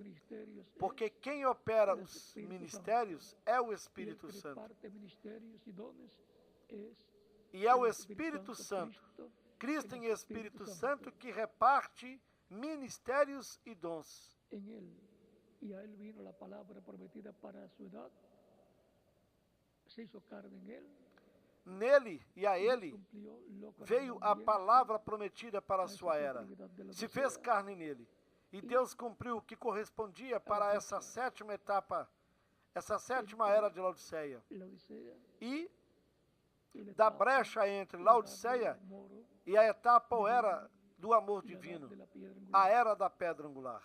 Porque quem opera os ministérios é o Espírito Santo. E é o Espírito Santo, Cristo em Espírito Santo, que reparte ministérios e dons. E a ele vino a palavra prometida para a sua idade, se hizo carne en él. Nele e a ele veio a palavra prometida para a sua era. Se fez carne nele. E Deus cumpriu o que correspondia para essa sétima etapa, essa sétima era de Laodiceia. E da brecha entre Laodiceia e a etapa ou era do amor divino, a era da pedra angular.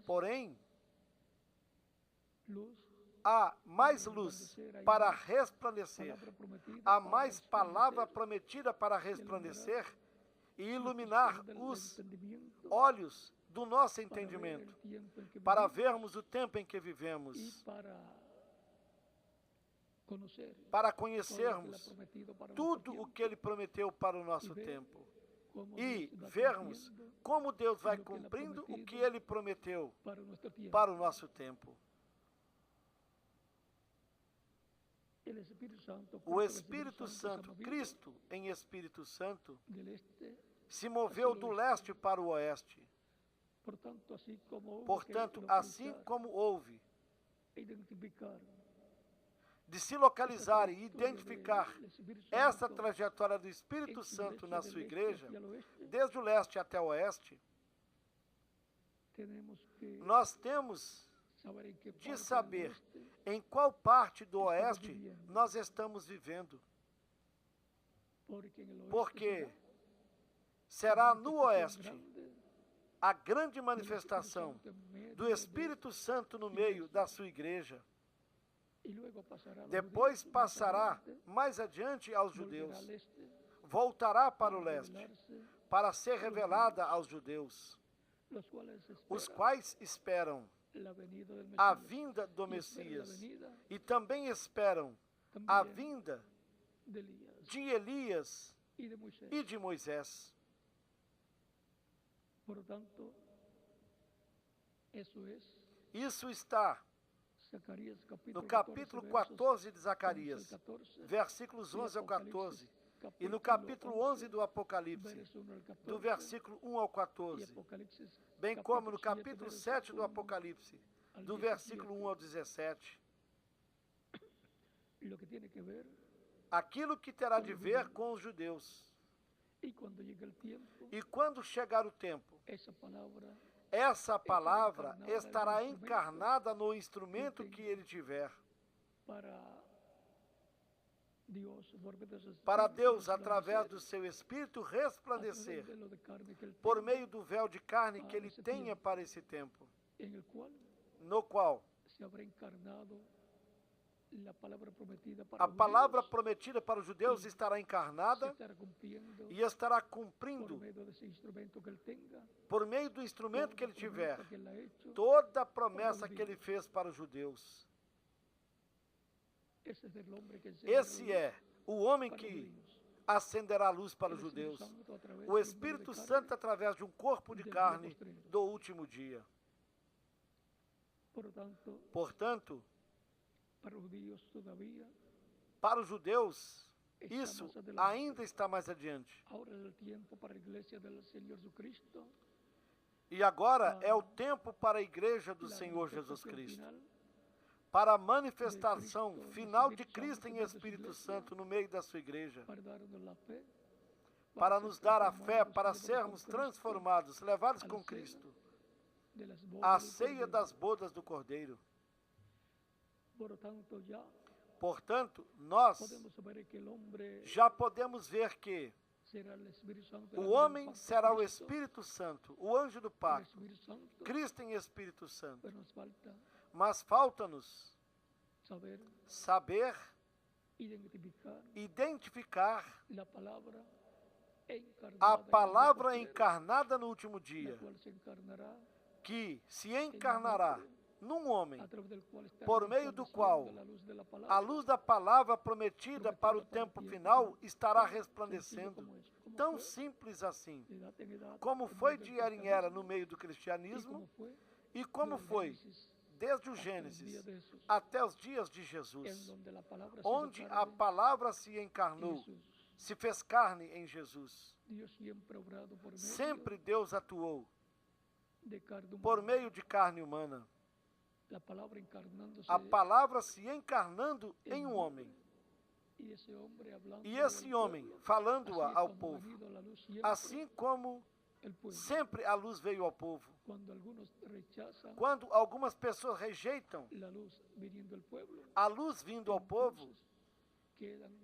Porém, há mais luz para resplandecer, há mais palavra prometida para resplandecer e iluminar os olhos do nosso entendimento, para vermos o tempo em que vivemos, para conhecermos tudo o que Ele prometeu para o nosso tempo e vermos como Deus vai cumprindo o que Ele prometeu para o nosso tempo. O Espírito Santo, Cristo em Espírito Santo, se moveu do leste para o oeste. Portanto, assim como houve de se localizar e identificar essa trajetória do Espírito Santo na sua igreja, desde o leste até o oeste, nós temos de saber em qual parte do oeste nós estamos vivendo. Porque será no oeste a grande manifestação do Espírito Santo no meio da sua igreja. Depois passará mais adiante aos judeus, voltará para o leste, para ser revelada aos judeus, os quais esperam a vinda do Messias e também esperam a vinda de Elias e de Moisés. Isso está no capítulo 14 de Zacarias, versículos 11 ao 14, e no capítulo 11 do Apocalipse, do versículo 1 ao 14, bem como no capítulo 7 do Apocalipse, do versículo 1 ao 17. Aquilo que terá de ver com os judeus. E quando chegar o tempo, essa palavra estará encarnada no instrumento que ele tiver. Para Deus, através do seu Espírito, resplandecer por meio do véu de carne que ele tenha para esse tempo, no qual A palavra prometida para os judeus estará encarnada e estará cumprindo, por meio do instrumento que ele tiver, toda a promessa que ele fez para os judeus. Esse é o homem que acenderá a luz para os judeus. O Espírito Santo através de um corpo de carne do último dia. Portanto, para os judeus, isso ainda está mais adiante. E agora é o tempo para a igreja do Senhor Jesus Cristo, para a manifestação final de Cristo em Espírito Santo no meio da sua igreja, para nos dar a fé, para sermos transformados, levados com Cristo, à ceia das bodas do Cordeiro. Portanto, nós já podemos ver que o homem será o Espírito Santo, o anjo do pacto, Cristo em Espírito Santo. Mas falta-nos saber identificar a palavra encarnada no último dia, que se encarnará num homem, por meio do qual a luz da palavra prometida para o tempo final estará resplandecendo. Tão simples assim, como foi de era em era no meio do cristianismo e como foi desde o Gênesis até os dias de Jesus, onde a palavra se encarnou, se fez carne em Jesus. Sempre Deus atuou por meio de carne humana. A palavra se encarnando em um homem. E esse homem falando-a ao povo, assim como sempre a luz veio ao povo. Quando algumas pessoas rejeitam a luz vindo ao povo,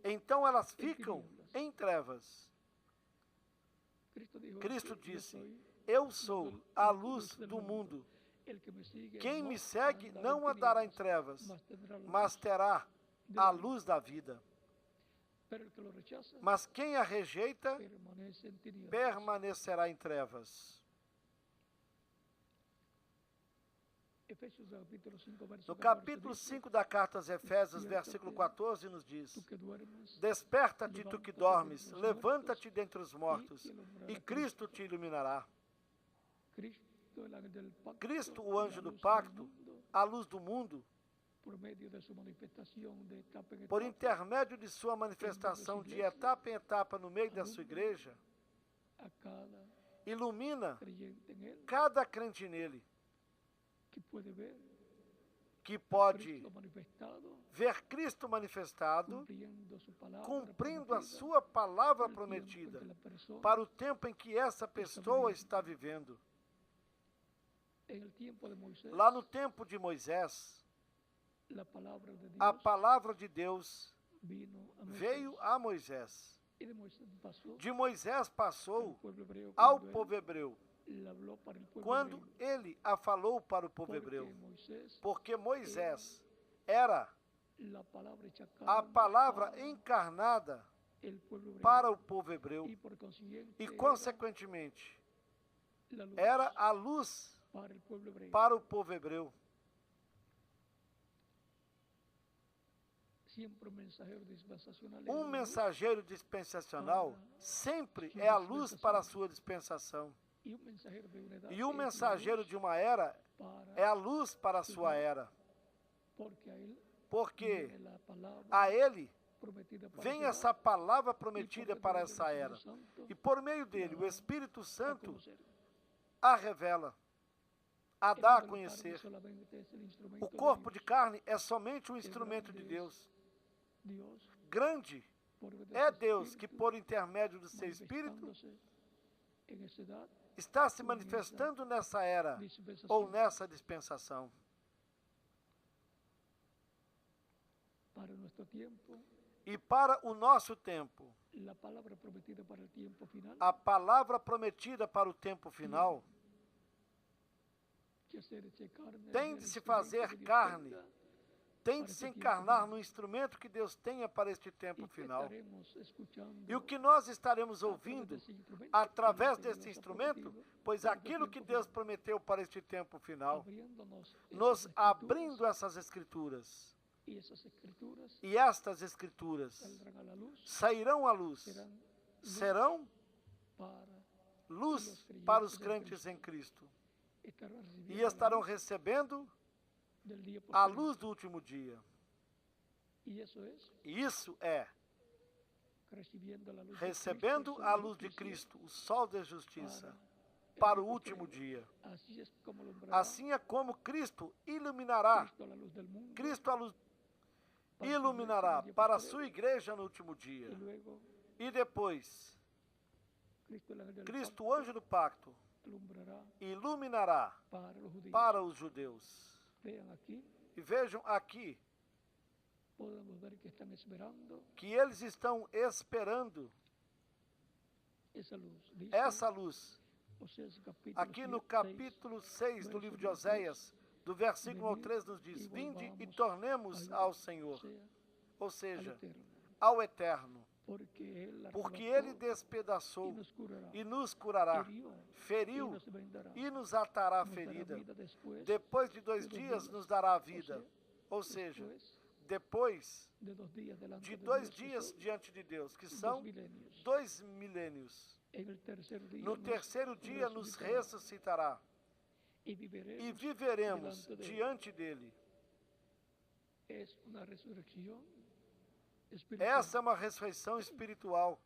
então elas ficam em trevas. Cristo disse: eu sou a luz do mundo. Quem me segue não andará em trevas, mas terá a luz da vida. Mas quem a rejeita, permanecerá em trevas. No capítulo 5 da carta aos Efésios, versículo 14, nos diz: desperta-te, tu que dormes, levanta-te dentre os mortos, e Cristo te iluminará. Cristo, o anjo do pacto, a luz do mundo, por intermédio de sua manifestação de etapa em etapa no meio da sua igreja, ilumina cada crente nele, que pode ver Cristo manifestado, cumprindo a sua palavra prometida, para o tempo em que essa pessoa está vivendo. Lá no tempo de Moisés, a palavra de Deus veio a Moisés. De Moisés passou ao povo hebreu, quando ele a falou para o povo hebreu, porque Moisés era a palavra encarnada para o povo hebreu e, consequentemente, era a luz para o povo hebreu. Um mensageiro dispensacional sempre é a luz para a sua dispensação. E um mensageiro de uma era é a luz para a sua era. Porque a ele vem essa palavra prometida para essa era. E por meio dele, o Espírito Santo a revela, a dá a conhecer. O corpo de carne é somente um instrumento de Deus. Grande é Deus que, por intermédio do seu Espírito, está se manifestando nessa era ou nessa dispensação. E para o nosso tempo, a palavra prometida para o tempo final tem de se fazer carne Tente se encarnar no instrumento que Deus tenha para este tempo final. E o que nós estaremos ouvindo através desse instrumento? Pois aquilo que Deus prometeu para este tempo final, nos abrindo essas escrituras. E estas escrituras sairão à luz, serão luz para os crentes em Cristo. E estarão recebendo a luz do último dia. E isso é recebendo a luz de Cristo, o sol da justiça, para o último dia. Assim é como Cristo iluminará. Cristo a luz iluminará para a sua igreja no último dia. E depois, Cristo, o anjo do pacto, iluminará para os judeus. E vejam aqui que eles estão esperando essa luz. Aqui no capítulo 6 do livro de Oséias, do versículo 3 nos diz: vinde e tornemos ao Senhor, ou seja, ao Eterno, porque Ele despedaçou e nos curará, feriu e nos atará a ferida. Depois de 2 dias nos dará a vida, ou seja, depois de 2 dias diante de Deus, que são 2 milênios. No terceiro dia nos ressuscitará e viveremos diante dele. Essa é uma ressurreição espiritual,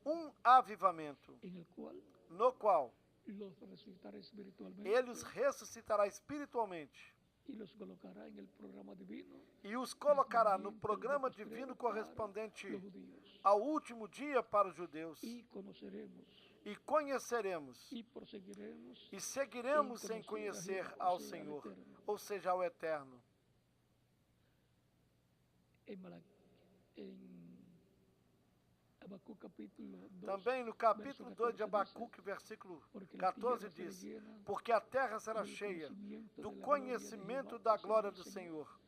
um avivamento, no qual Ele os ressuscitará espiritualmente e os colocará no programa divino correspondente ao último dia para os judeus. E conheceremos e seguiremos em conhecer ao Senhor, ou seja, ao Eterno. Também no capítulo 2 de Abacuque, versículo 14 diz: porque a terra será cheia do conhecimento da glória do Senhor,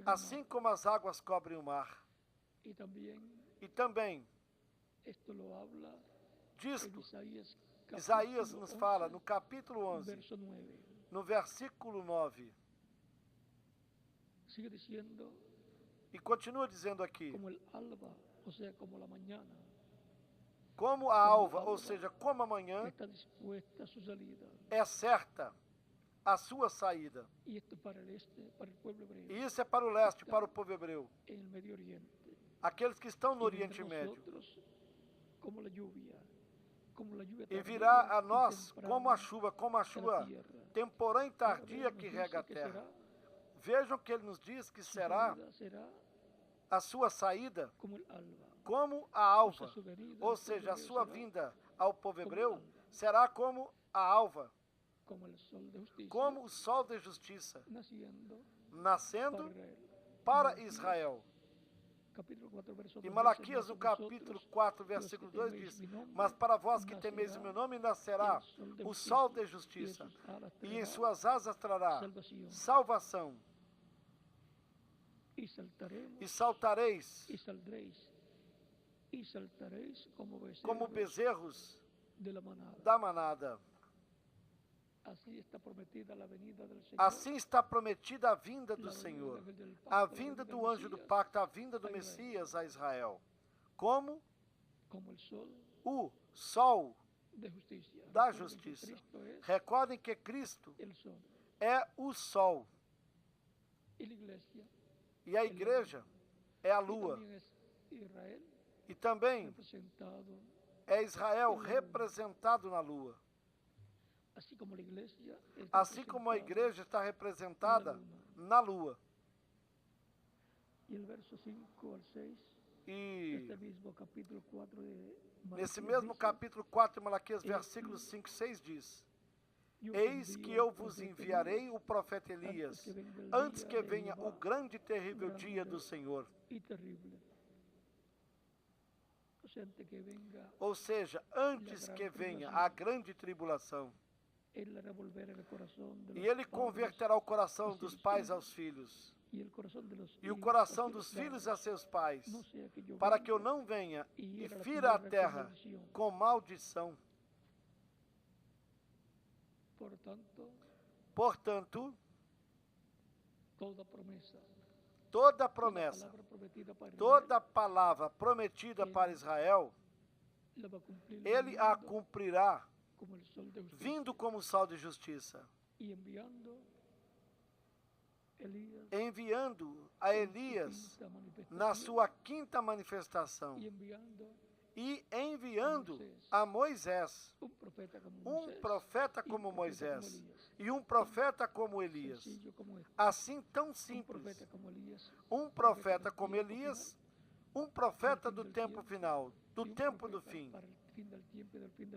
assim como as águas cobrem o mar. E também, disto, Isaías nos fala no capítulo 11, no versículo 9. E continua dizendo aqui: como a alva, ou seja, como amanhã, é certa a sua saída. E isso é para o leste, para o povo hebreu. Aqueles que estão no Oriente Médio. E virá a nós como a chuva temporã e tardia que rega a terra. Vejam que ele nos diz que será a sua saída como a alva, ou seja, a sua vinda ao povo hebreu será como a alva, como o sol de justiça, nascendo para Israel. E Malaquias, no capítulo 4, versículo 2, diz: mas para vós que temeis o meu nome, nascerá o sol de justiça, e em suas asas trará salvação. E saltareis como bezerros da manada. Assim está prometida a vinda do Senhor, a vinda do anjo do pacto, a vinda do Messias a Israel, como o sol da justiça. Recordem que Cristo é o sol e a igreja é a lua. E também é Israel representado na lua. Assim como a igreja está representada na lua. E nesse mesmo capítulo 4 de Malaquias, versículos 5 e 6 diz: eis que eu vos enviarei o profeta Elias, antes que venha o grande e terrível dia do Senhor. Ou seja, antes que venha a grande tribulação. E Ele converterá o coração dos pais aos filhos, e o coração dos filhos a seus pais, para que eu não venha e fira a terra com maldição. Portanto, toda promessa, toda palavra prometida para Israel, Ele a cumprirá, vindo como sol de justiça, enviando a Elias na sua quinta manifestação, e enviando a Moisés, um profeta como Moisés, e um profeta como Elias. Assim tão simples, um profeta como Elias, um profeta do tempo final, do tempo do fim,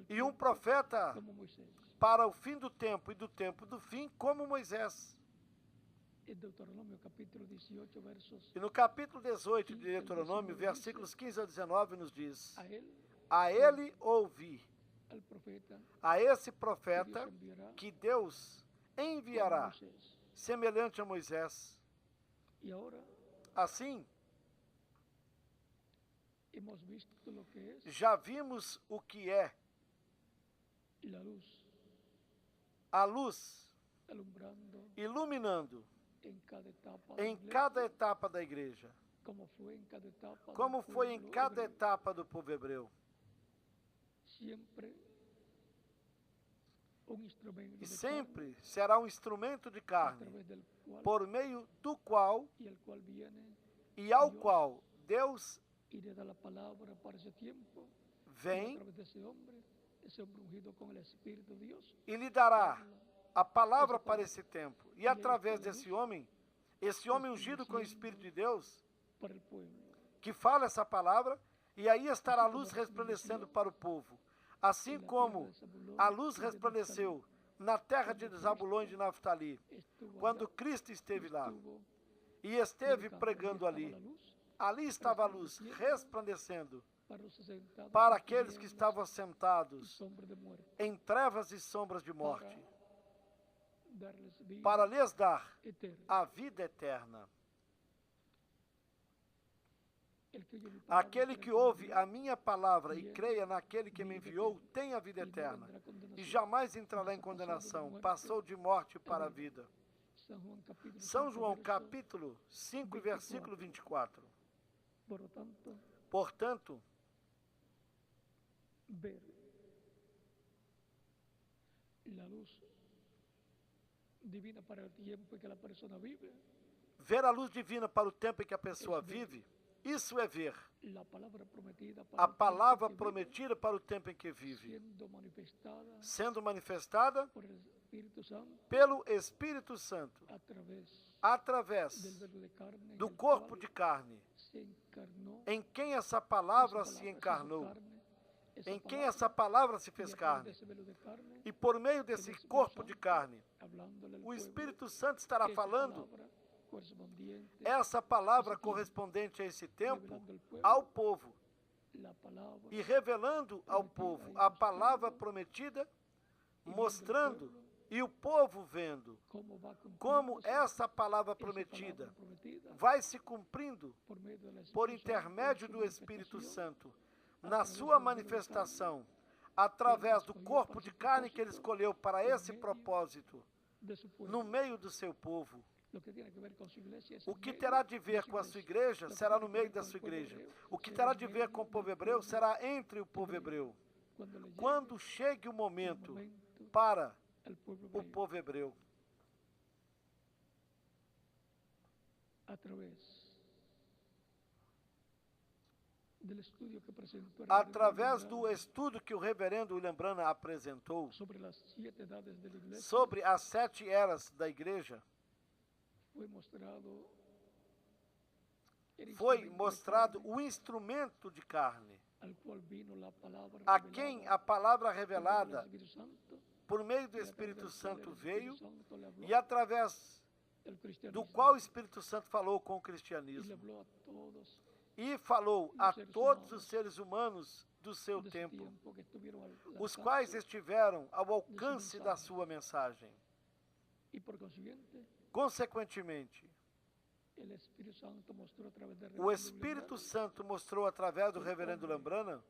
e um profeta para o fim do tempo e do tempo do fim, como Moisés. E no capítulo 18 de Deuteronômio, versículos 15 a 19, nos diz: a ele ouvi, a esse profeta que Deus enviará, semelhante a Moisés. Assim, já vimos o que é a luz iluminando em cada etapa da igreja, como foi em cada etapa do povo hebreu. E sempre será um instrumento de carne, por meio do qual e ao qual Deus vem e lhe dará a palavra para esse tempo. E através desse homem, esse homem ungido com o Espírito de Deus, que fala essa palavra, e aí estará a luz resplandecendo para o povo. Assim como a luz resplandeceu na terra de Zabulon e de Naftali, quando Cristo esteve lá, e esteve pregando ali. Ali estava a luz resplandecendo para aqueles que estavam sentados em trevas e sombras de morte, para lhes dar a vida eterna. Aquele que ouve a minha palavra e creia naquele que me enviou, tem a vida eterna, e jamais entrará em condenação, passou de morte para a vida. São João, capítulo 5, versículo 24. Portanto, ver a luz divina para o tempo em que a pessoa vive, isso é ver a palavra prometida para o tempo em que vive, sendo manifestada pelo Espírito Santo, através do corpo de carne, em quem essa palavra se encarnou, em quem essa palavra se fez carne. E por meio desse corpo de carne, o Espírito Santo estará falando essa palavra correspondente a esse tempo ao povo, e revelando ao povo a palavra prometida, mostrando e o povo vendo como essa palavra prometida vai se cumprindo por intermédio do Espírito Santo, na sua manifestação, através do corpo de carne que ele escolheu para esse propósito, no meio do seu povo. O que terá de ver com a sua igreja será no meio da sua igreja. O que terá de ver com o povo hebreu será entre o povo hebreu. Quando chegue o momento para o povo hebreu, através do estudo que o reverendo William Branham apresentou sobre as 7 eras da igreja, foi mostrado o instrumento de carne, a quem a palavra revelada por meio do Espírito Santo veio, e através do qual o Espírito Santo falou com o cristianismo. E falou a todos os seres humanos do seu tempo, os quais estiveram ao alcance da sua mensagem. Consequentemente, o Espírito Santo mostrou através do reverendo Lambrana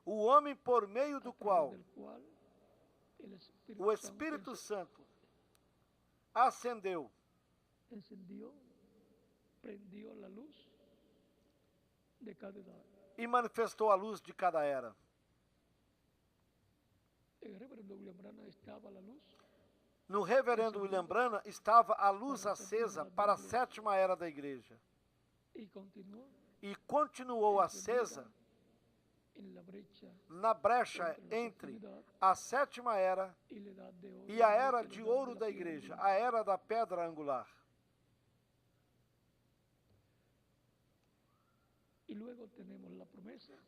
o homem por meio do qual o Espírito Santo acendeu, prendió la luz de cada edad. E manifestou a luz de cada era. No reverendo William Branham estava a luz acesa para a 7ª era da igreja. E continuou acesa na brecha entre a 7ª era e a era de ouro da igreja, a era da pedra angular.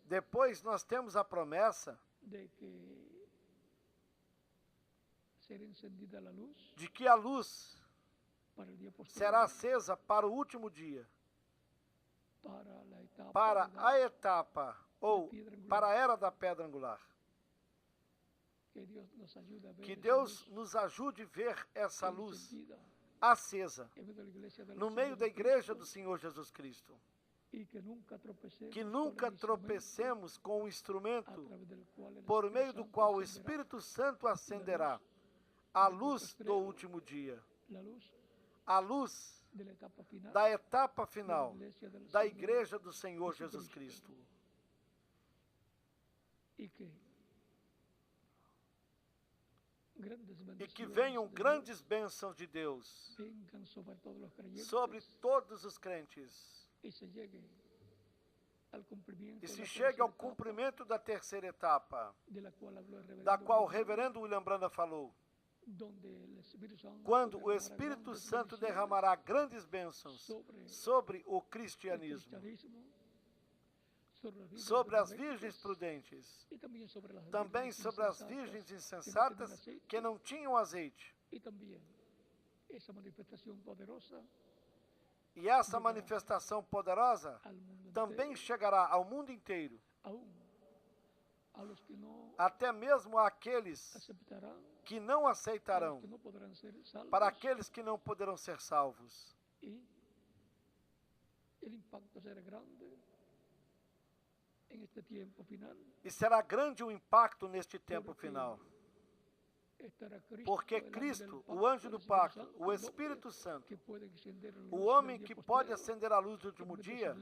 Depois nós temos a promessa de que a luz será acesa para o último dia, para a etapa ou para a era da pedra angular. Que Deus nos ajude a ver essa luz acesa no meio da igreja do Senhor Jesus Cristo. Que nunca tropecemos com o instrumento por meio do qual o Espírito Santo acenderá a luz do último dia, a luz da etapa final da igreja do Senhor Jesus Cristo. E que venham grandes bênçãos de Deus sobre todos os crentes. E se chegue ao cumprimento da 3ª etapa, da qual o reverendo William Branham falou, quando o Espírito Santo derramará grandes bênçãos sobre o cristianismo, sobre as virgens prudentes, também sobre as virgens insensatas que não tinham azeite. E essa manifestação poderosa também chegará ao mundo inteiro, até mesmo àqueles que não aceitarão, para aqueles que não poderão ser salvos. E será grande o impacto neste tempo final. Porque Cristo, o anjo do pacto, o Espírito Santo, o homem que pode acender a luz do último dia,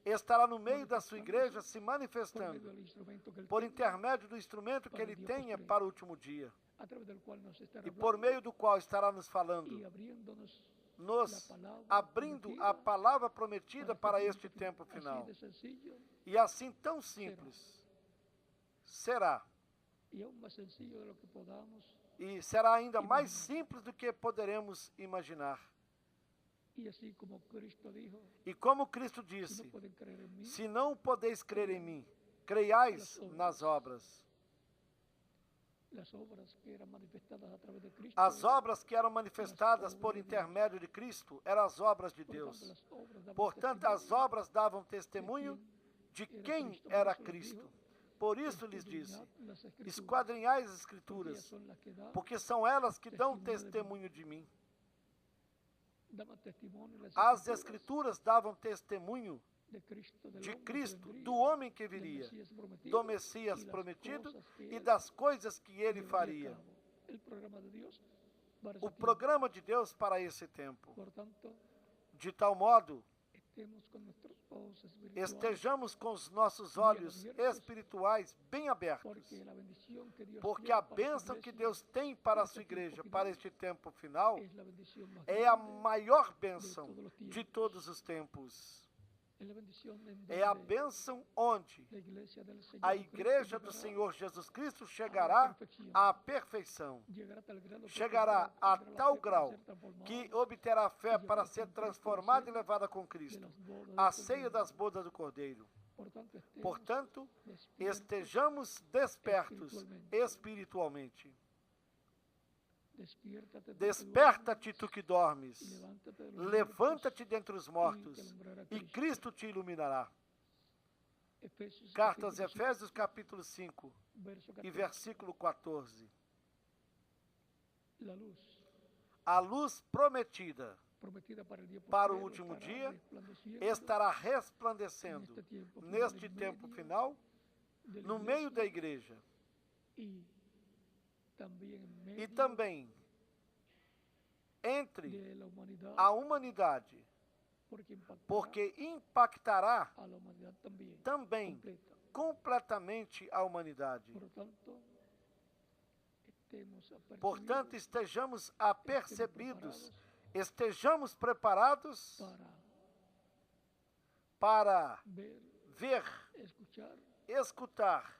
estará no meio da sua igreja se manifestando por intermédio do instrumento que ele tenha para o último dia, e por meio do qual estará nos falando, nos abrindo a palavra prometida para este tempo final. E assim tão simples será. E será ainda mais simples do que poderemos imaginar. E como Cristo disse, se não podeis crer em mim, creiais nas obras. As obras que eram manifestadas por intermédio de Cristo eram as obras de Deus. Portanto, as obras davam testemunho de quem era Cristo. Por isso lhes disse, esquadrinhai as Escrituras, porque são elas que dão testemunho de mim. As Escrituras davam testemunho de Cristo, do homem que viria, do Messias prometido e das coisas que ele faria. O programa de Deus para esse tempo. De tal modo, estejamos com os nossos olhos espirituais bem abertos, porque a bênção que Deus tem para a sua igreja, para este tempo final, é a maior bênção de todos os tempos. É a bênção onde a igreja do Senhor Jesus Cristo chegará à perfeição. Chegará a tal grau que obterá fé para ser transformada e levada com Cristo, a ceia das bodas do Cordeiro. Portanto, estejamos despertos espiritualmente. Desperta-te, tu que dormes. Levanta-te dentre os mortos, e Cristo te iluminará. Carta aos Efésios, capítulo 5, e versículo 14. A luz prometida para o último dia estará resplandecendo neste tempo final, no meio da igreja. E também entre a humanidade, porque impactará também completamente a humanidade. Portanto, estejamos apercebidos, estejamos preparados para ver, escutar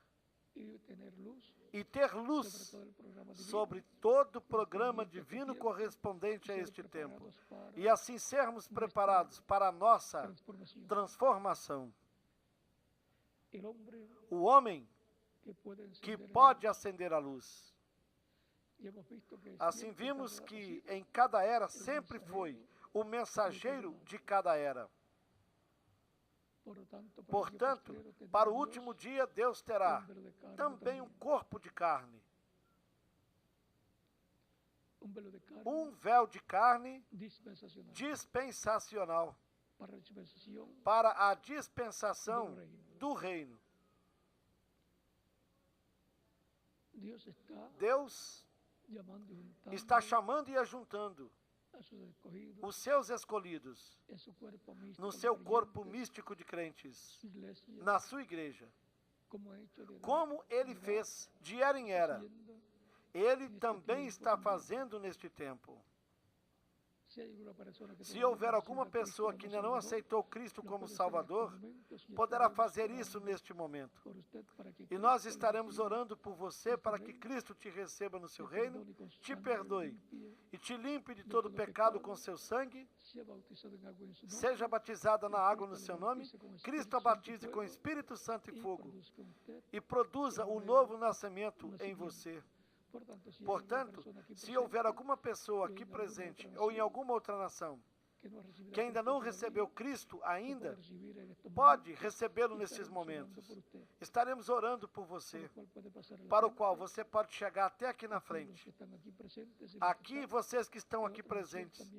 e ter luz sobre todo o programa divino correspondente a este tempo, e assim sermos preparados para a nossa transformação. O homem que pode acender a luz. Assim vimos que em cada era sempre foi o mensageiro de cada era. Portanto, para o último dia, Deus terá também um corpo de carne. Um véu de carne dispensacional para a dispensação do reino. Deus está chamando e ajuntando os seus escolhidos no seu corpo místico de crentes, na sua igreja. Como ele fez de era em era, ele também está fazendo neste tempo. Se houver alguma pessoa que ainda não aceitou Cristo como Salvador, poderá fazer isso neste momento. E nós estaremos orando por você para que Cristo te receba no seu reino, te perdoe e te limpe de todo pecado com seu sangue, seja batizada na água no seu nome, Cristo a batize com Espírito Santo e fogo e produza um novo nascimento em você. Portanto, se houver alguma pessoa aqui presente ou em alguma outra nação que ainda não recebeu Cristo ainda, pode recebê-lo nesses momentos. Estaremos orando por você, para o qual você pode chegar até aqui na frente. Aqui, vocês que estão aqui presentes,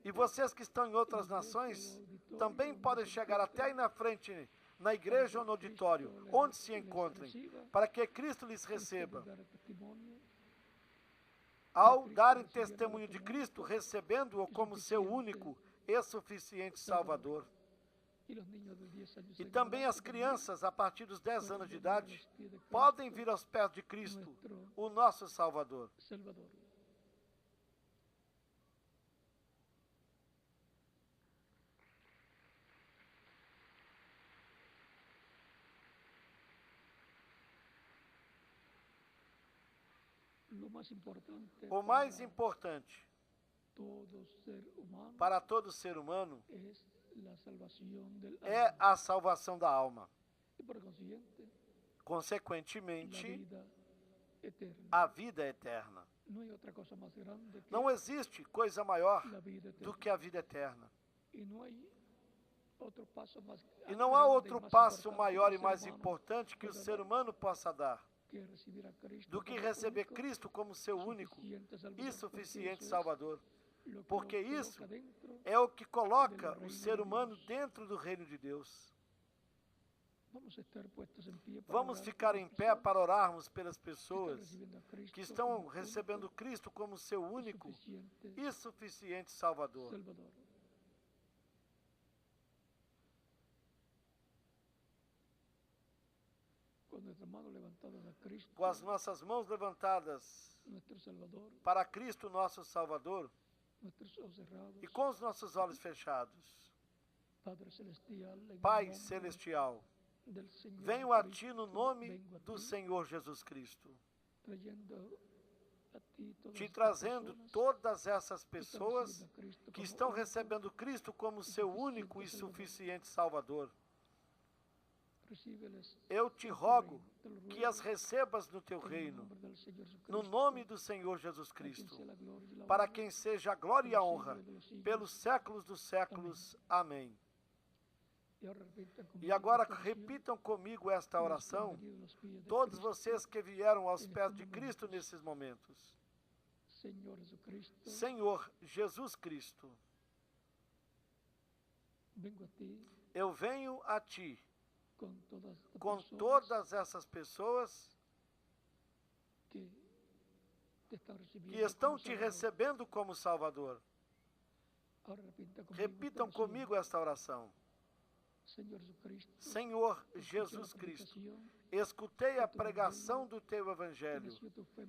e vocês que estão em outras nações, também podem chegar até aí na frente, na igreja ou no auditório, onde se encontrem, para que Cristo lhes receba. Ao darem testemunho de Cristo, recebendo-o como seu único e suficiente Salvador. E também as crianças, a partir dos 10 anos de idade, podem vir aos pés de Cristo, o nosso Salvador. O mais importante para todo ser humano é a salvação da alma. Consequentemente, a vida eterna. Não existe coisa maior do que a vida eterna. E não há outro passo maior e mais importante que o ser humano possa dar do que receber Cristo como seu único e suficiente Salvador, porque isso é o que coloca o ser humano dentro do reino de Deus. Vamos ficar em pé para orarmos pelas pessoas que estão recebendo Cristo como seu único e suficiente Salvador. Com as nossas mãos levantadas para Cristo, nosso Salvador, e com os nossos olhos fechados, Pai Celestial, venho a Ti no nome do Senhor Jesus Cristo, Te trazendo todas essas pessoas que estão recebendo Cristo como seu único e suficiente Salvador. eu te rogo que as recebas no teu reino, no nome do Senhor Jesus Cristo, para quem seja a glória e a honra, pelos séculos dos séculos. Amém. E agora repitam comigo esta oração, todos vocês que vieram aos pés de Cristo nesses momentos. Senhor Jesus Cristo, eu venho a Ti com todas essas pessoas que estão Te recebendo como Salvador. Repitam comigo esta oração. Senhor Jesus Cristo, escutei a pregação do Teu Evangelho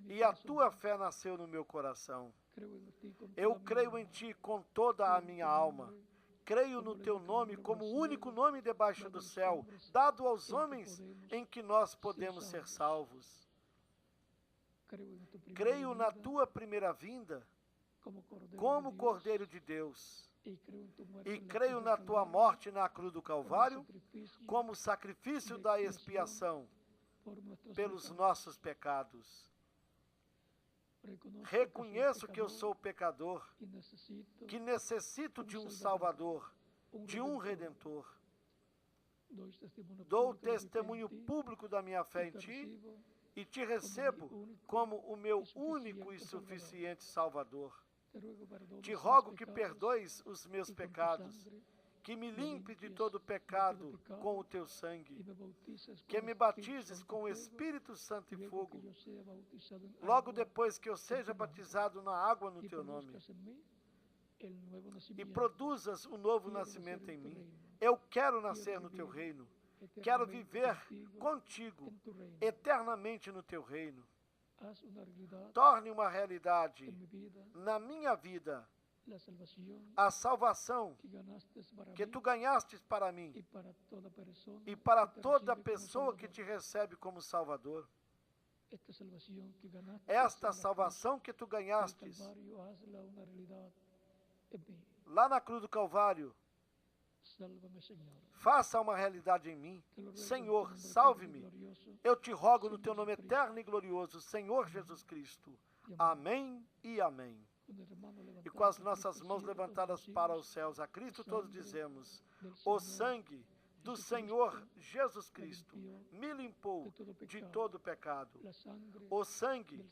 e a Tua fé nasceu no meu coração. Eu creio em Ti com toda a minha alma. Creio no Teu nome como o único nome debaixo do céu, dado aos homens em que nós podemos ser salvos. Creio na Tua primeira vinda como Cordeiro de Deus. E creio na Tua morte na cruz do Calvário como sacrifício da expiação pelos nossos pecados. Reconheço que eu sou pecador, que necessito de um Salvador, de um Redentor. Dou testemunho público da minha fé em Ti e Te recebo como o meu único e suficiente Salvador. Te rogo que perdoes os meus pecados, que me limpes de todo pecado com o Teu sangue, que me batizes com o Espírito Santo e fogo, logo depois que eu seja batizado na água no Teu nome, e produzas o novo nascimento em mim. Eu quero nascer no Teu reino, quero viver contigo eternamente no Teu reino. Torne uma realidade na minha vida a salvação que Tu ganhaste para mim e para toda pessoa que Te recebe como Salvador. Esta salvação que Tu ganhaste lá na cruz do Calvário, faça uma realidade em mim. Senhor, salve-me. Eu Te rogo no Teu nome eterno e glorioso, Senhor Jesus Cristo. Amém e amém. E com as nossas mãos levantadas para os céus a Cristo, todos dizemos: o sangue do Senhor Jesus Cristo me limpou de todo pecado. O sangue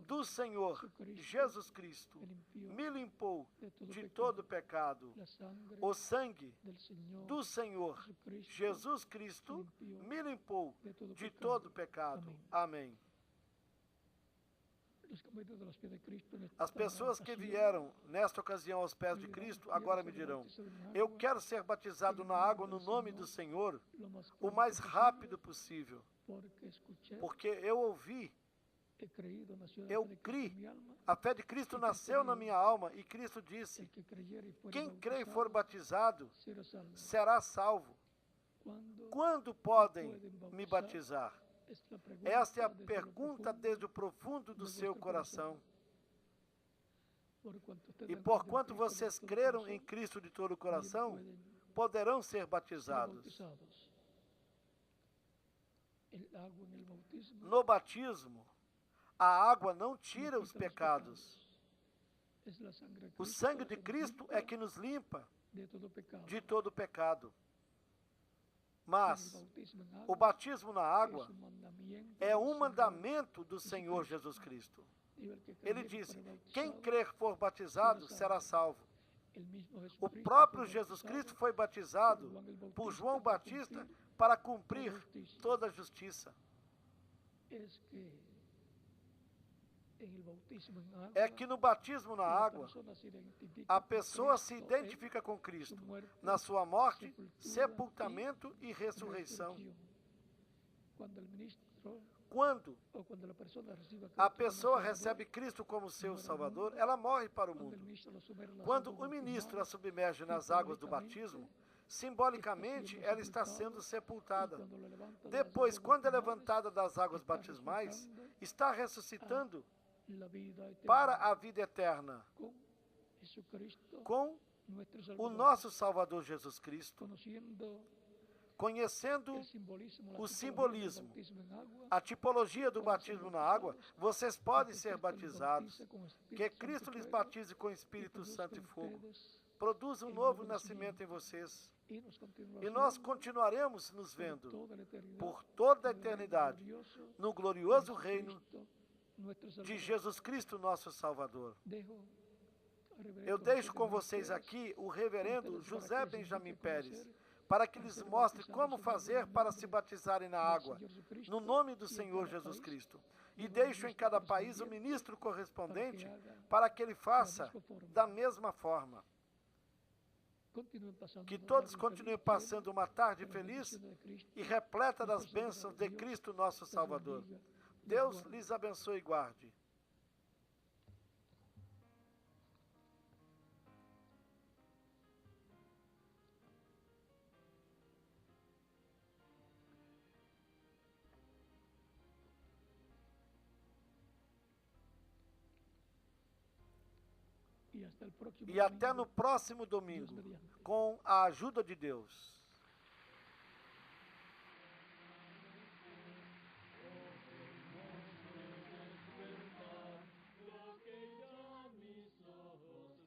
do Senhor Jesus Cristo me limpou de todo pecado. O sangue do Senhor Jesus Cristo me limpou de todo pecado. Amém. As pessoas que vieram nesta ocasião aos pés de Cristo agora me dirão: eu quero ser batizado na água no nome do Senhor o mais rápido possível, porque eu ouvi, eu criei, a fé de Cristo nasceu na minha alma e Cristo disse: quem crê e for batizado será salvo. Quando podem me batizar? Esta é a pergunta desde o profundo do seu coração. E porquanto vocês creram em Cristo de todo o coração, poderão ser batizados. No batismo, a água não tira os pecados. O sangue de Cristo é que nos limpa de todo pecado. Mas o batismo na água é um mandamento do Senhor Jesus Cristo. Ele disse: quem crer for batizado será salvo. O próprio Jesus Cristo foi batizado por João Batista para cumprir toda a justiça. É que no batismo na água, a pessoa se identifica com Cristo na sua morte, sepultamento e ressurreição. Quando a pessoa recebe Cristo como seu Salvador, ela morre para o mundo. Quando o ministro a submerge nas águas do batismo, simbolicamente ela está sendo sepultada. Depois, quando é levantada das águas batismais, está ressuscitando para a vida eterna com o nosso Salvador Jesus Cristo, conhecendo o simbolismo, a tipologia do batismo na água, vocês podem ser batizados. Que Cristo lhes batize com Espírito Santo e fogo. Produza um novo nascimento em vocês. E nós continuaremos nos vendo por toda a eternidade no glorioso reino de Jesus Cristo, nosso Salvador. Eu deixo com vocês aqui o reverendo José Benjamin Pérez, para que lhes mostre como fazer para se batizarem na água, no nome do Senhor Jesus Cristo. E deixo em cada país o ministro correspondente para que ele faça da mesma forma. Que todos continuem passando uma tarde feliz e repleta das bênçãos de Cristo nosso Salvador. Deus lhes abençoe e guarde. E até no próximo domingo, com a ajuda de Deus.